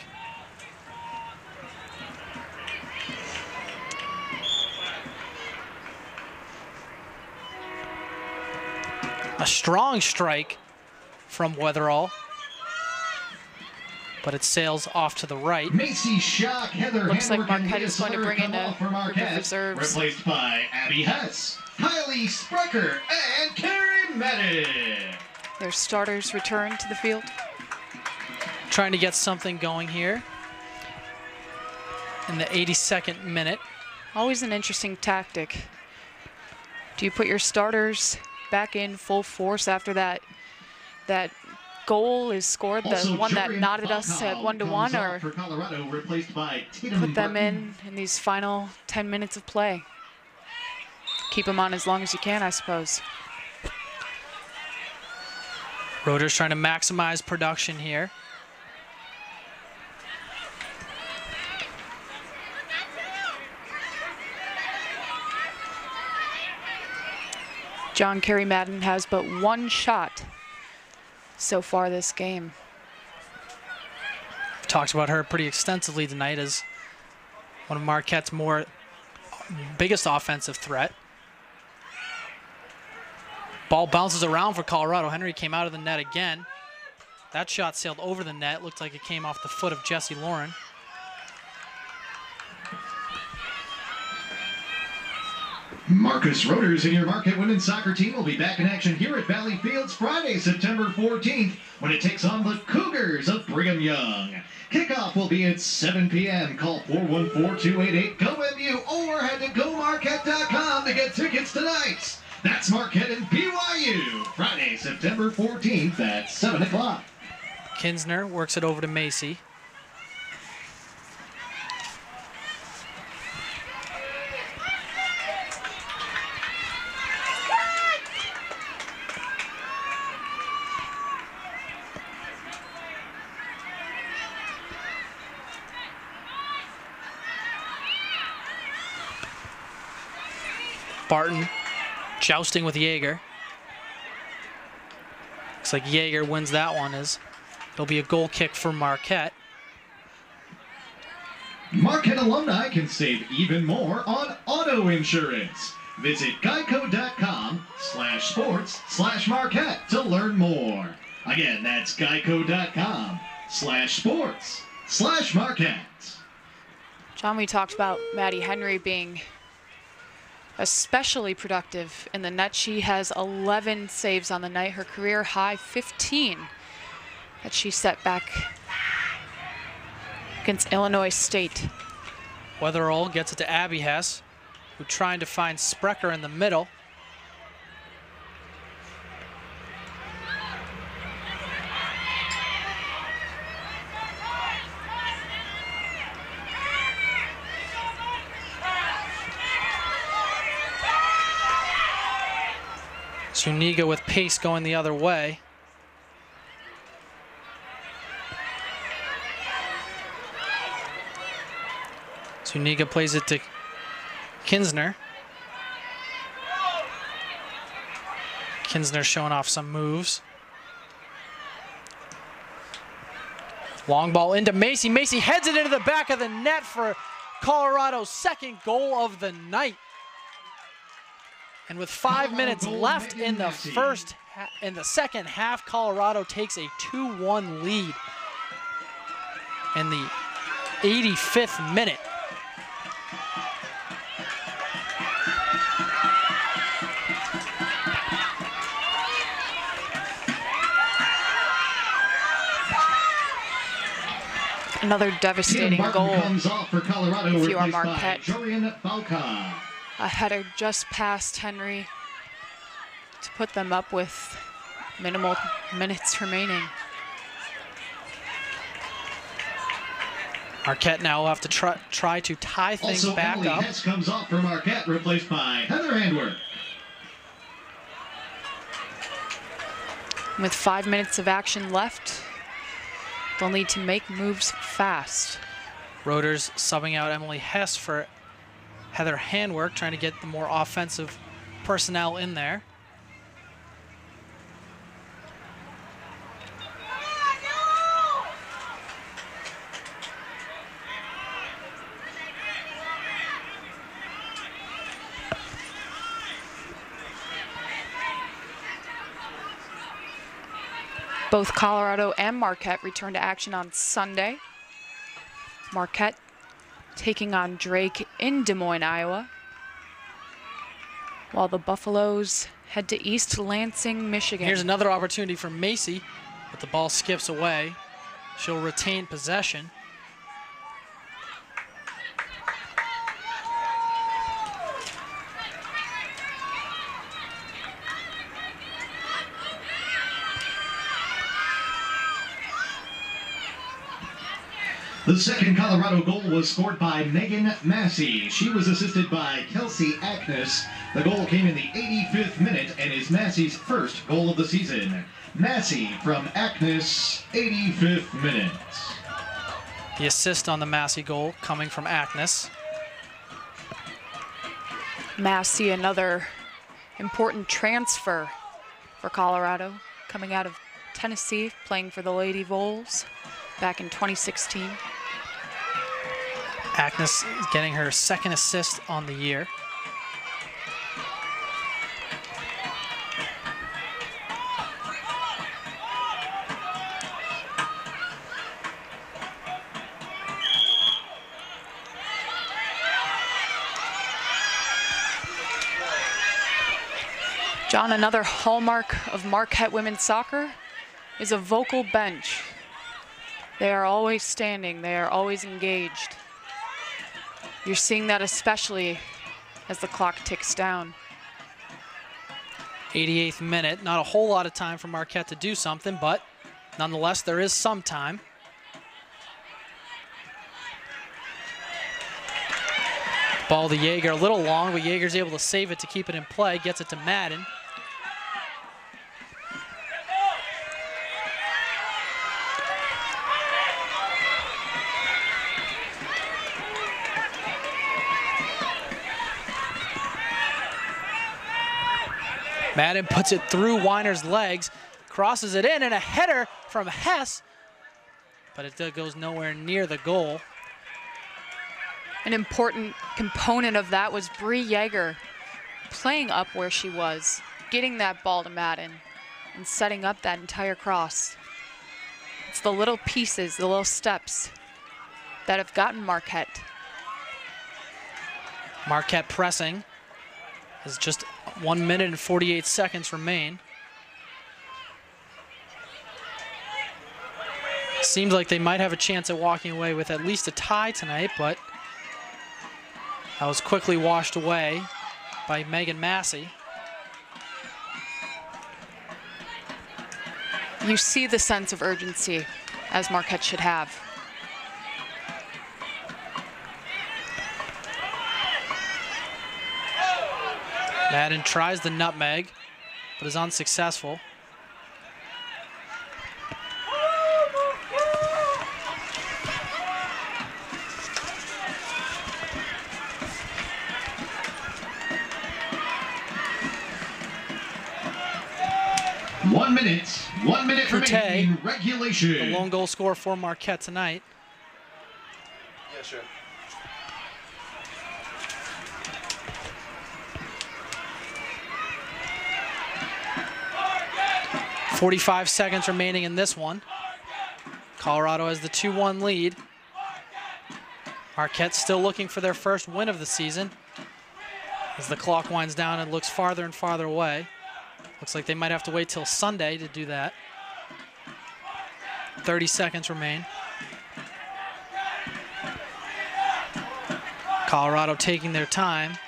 A strong strike from Weatherall, but it sails off to the right. Macy Schock, Heather Looks like Handwork, Marquette is going to bring in a group of reserves. Replaced by Abby Hess, Kylie Sprecher, and Carrie Madden. Their starters return to the field. Trying to get something going here in the 82nd minute. Always an interesting tactic. Do you put your starters back in full force after that goal is scored, the one that knotted us at 1-1, or put them in these final 10 minutes of play? Keep them on as long as you can, I suppose. Rotors trying to maximize production here. John, Carrie Madden has but 1 shot so far this game. We've talked about her pretty extensively tonight as one of Marquette's biggest offensive threat. Ball bounces around for Colorado. Henry came out of the net again. That shot sailed over the net. Looked like it came off the foot of Jesse Lauren. Marcus Roters and your Marquette women's soccer team will be back in action here at Valley Fields Friday, September 14th, when it takes on the Cougars of Brigham Young. Kickoff will be at 7 p.m. Call 414-288-GO-MU or head to GoMarquette.com to get tickets tonight. That's Marquette and BYU, Friday, September 14th at 7 o'clock. Kinsner works it over to Macy. Barton jousting with Yeager. Looks like Yeager wins that one as it'll be a goal kick for Marquette. Marquette alumni can save even more on auto insurance. Visit geico.com/sports/Marquette to learn more. Again, that's geico.com/sports/Marquette. John, we talked about Maddie Henry being especially productive in the net. She has 11 saves on the night, her career high 15 that she set back against Illinois State. Weatherall gets it to Abby Hess, who trying to find Sprecher in the middle. Zuniga with pace going the other way. Zuniga plays it to Kinsner. Kinsner showing off some moves. Long ball into Macy. Macy heads it into the back of the net for Colorado's second goal of the night. And with 5 minutes left in the second half, Colorado takes a 2-1 lead in the 85th minute. Another devastating goal comes off for Colorado, if you are replaced by Marquette. Jorian Balka. A header just past Henry to put them up with minimal minutes remaining. Marquette now will have to try to tie things Also, back Emily up. Hess comes off for Marquette, replaced by Heather Handworth. With 5 minutes of action left, they'll need to make moves fast. Rotors subbing out Emily Hess for Heather Handwork, trying to get the more offensive personnel in there. Both Colorado and Marquette return to action on Sunday. Marquette taking on Drake in Des Moines, Iowa, while the Buffaloes head to East Lansing, Michigan. Here's another opportunity for Macy, but the ball skips away. She'll retain possession. The second Colorado goal was scored by Megan Massey. She was assisted by Kelsey Ackness. The goal came in the 85th minute and is Massey's first goal of the season. Massey from Ackness, 85th minute. The assist on the Massey goal coming from Ackness. Massey, another important transfer for Colorado, coming out of Tennessee, playing for the Lady Vols back in 2016. Ackness is getting her second assist on the year. John, another hallmark of Marquette women's soccer is a vocal bench. They are always standing, they are always engaged. You're seeing that especially as the clock ticks down. 88th minute, not a whole lot of time for Marquette to do something, but nonetheless there is some time. Ball to Jaeger, a little long, but Jaeger's able to save it to keep it in play, gets it to Madden. Madden puts it through Weiner's legs, crosses it in, and a header from Hess, but it goes nowhere near the goal. An important component of that was Bree Yeager playing up where she was, getting that ball to Madden, and setting up that entire cross. It's the little pieces, the little steps that have gotten Marquette. Marquette pressing as just 1 minute and 48 seconds remain. Seems like they might have a chance at walking away with at least a tie tonight, but that was quickly washed away by Megan Massey. You see the sense of urgency, as Marquette should have. Madden tries the nutmeg, but is unsuccessful. One minute remaining in regulation. The lone goal scorer for Marquette tonight. Yeah, sure. 45 seconds remaining in this one. Colorado has the 2-1 lead. Marquette still looking for their first win of the season. As the clock winds down, it looks farther and farther away. Looks like they might have to wait till Sunday to do that. 30 seconds remain. Colorado taking their time.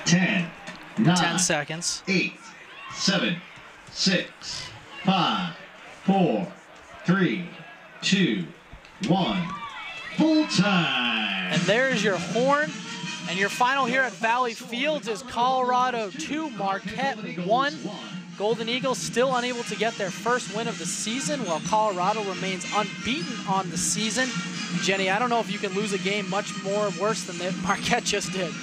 Ten, 10 seconds. 8, 7, 6, 5, 4, 3, 2, 1. Full time. And there's your horn. And your final here at Valley Fields is Colorado 2, Marquette 1. Golden Eagles still unable to get their first win of the season, while Colorado remains unbeaten on the season. Jenny, I don't know if you can lose a game much more worse than that Marquette just did.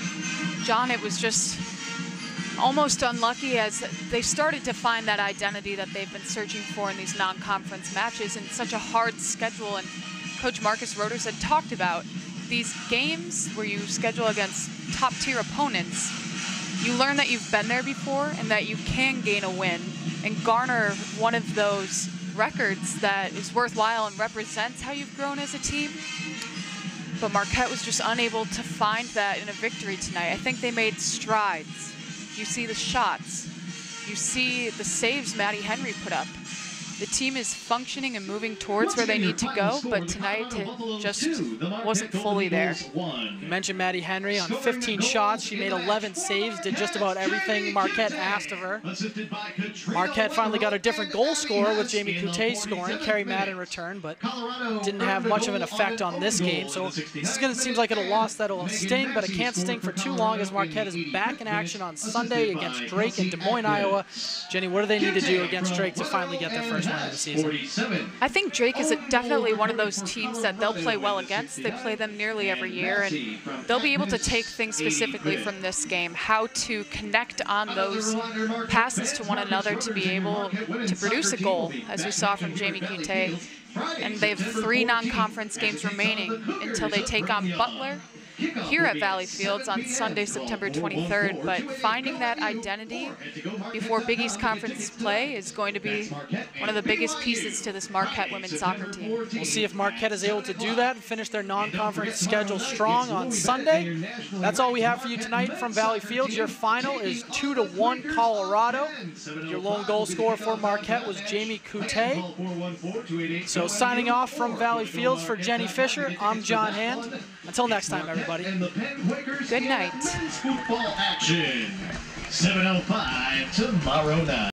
John, it was just almost unlucky as they started to find that identity that they've been searching for in these non-conference matches in such a hard schedule. And Coach Marcus Roders had talked about these games where you schedule against top-tier opponents. You learn that you've been there before and that you can gain a win and garner one of those records that is worthwhile and represents how you've grown as a team. But Marquette was just unable to find that in a victory tonight. I think they made strides. You see the shots. You see the saves Maddie Henry put up. The team is functioning and moving towards where they need to go, but tonight it just wasn't fully there. You mentioned Maddie Henry on 15 shots. She made 11 saves, did just about everything Marquette asked of her. Marquette finally got a different goal scorer with Jamie Coute scoring. Carrie Madden returned, but didn't have much of an effect on this game. So this is going to seem like it'll loss that'll sting, but it can't sting for too long as Marquette is back in action on Sunday against Drake in Des Moines, Iowa. Jenny, what do they need to do against Drake to finally get their first win of the season? I think Drake is definitely one of those teams that they'll play well against. They play them nearly every year, and they'll be able to take things specifically from this game, how to connect on those passes to one another to be able to produce a goal, as we saw from Jamie Coute. And they have 3 non-conference games remaining until they take on Butler here at Valley Fields on Sunday, September 23rd. But finding that identity before Big East Conference play is going to be one of the biggest pieces to this Marquette women's soccer team. We'll see if Marquette is able to do that and finish their non-conference schedule strong on Sunday. That's all we have for you tonight from Valley Fields. Your final is 2-1 Colorado. Your lone goal scorer for Marquette was Jamie Coute. So signing off from Valley Fields for Jenny Fisher, I'm John Hand. Until next time, everybody. Good night. Football action. 7:05 tomorrow night.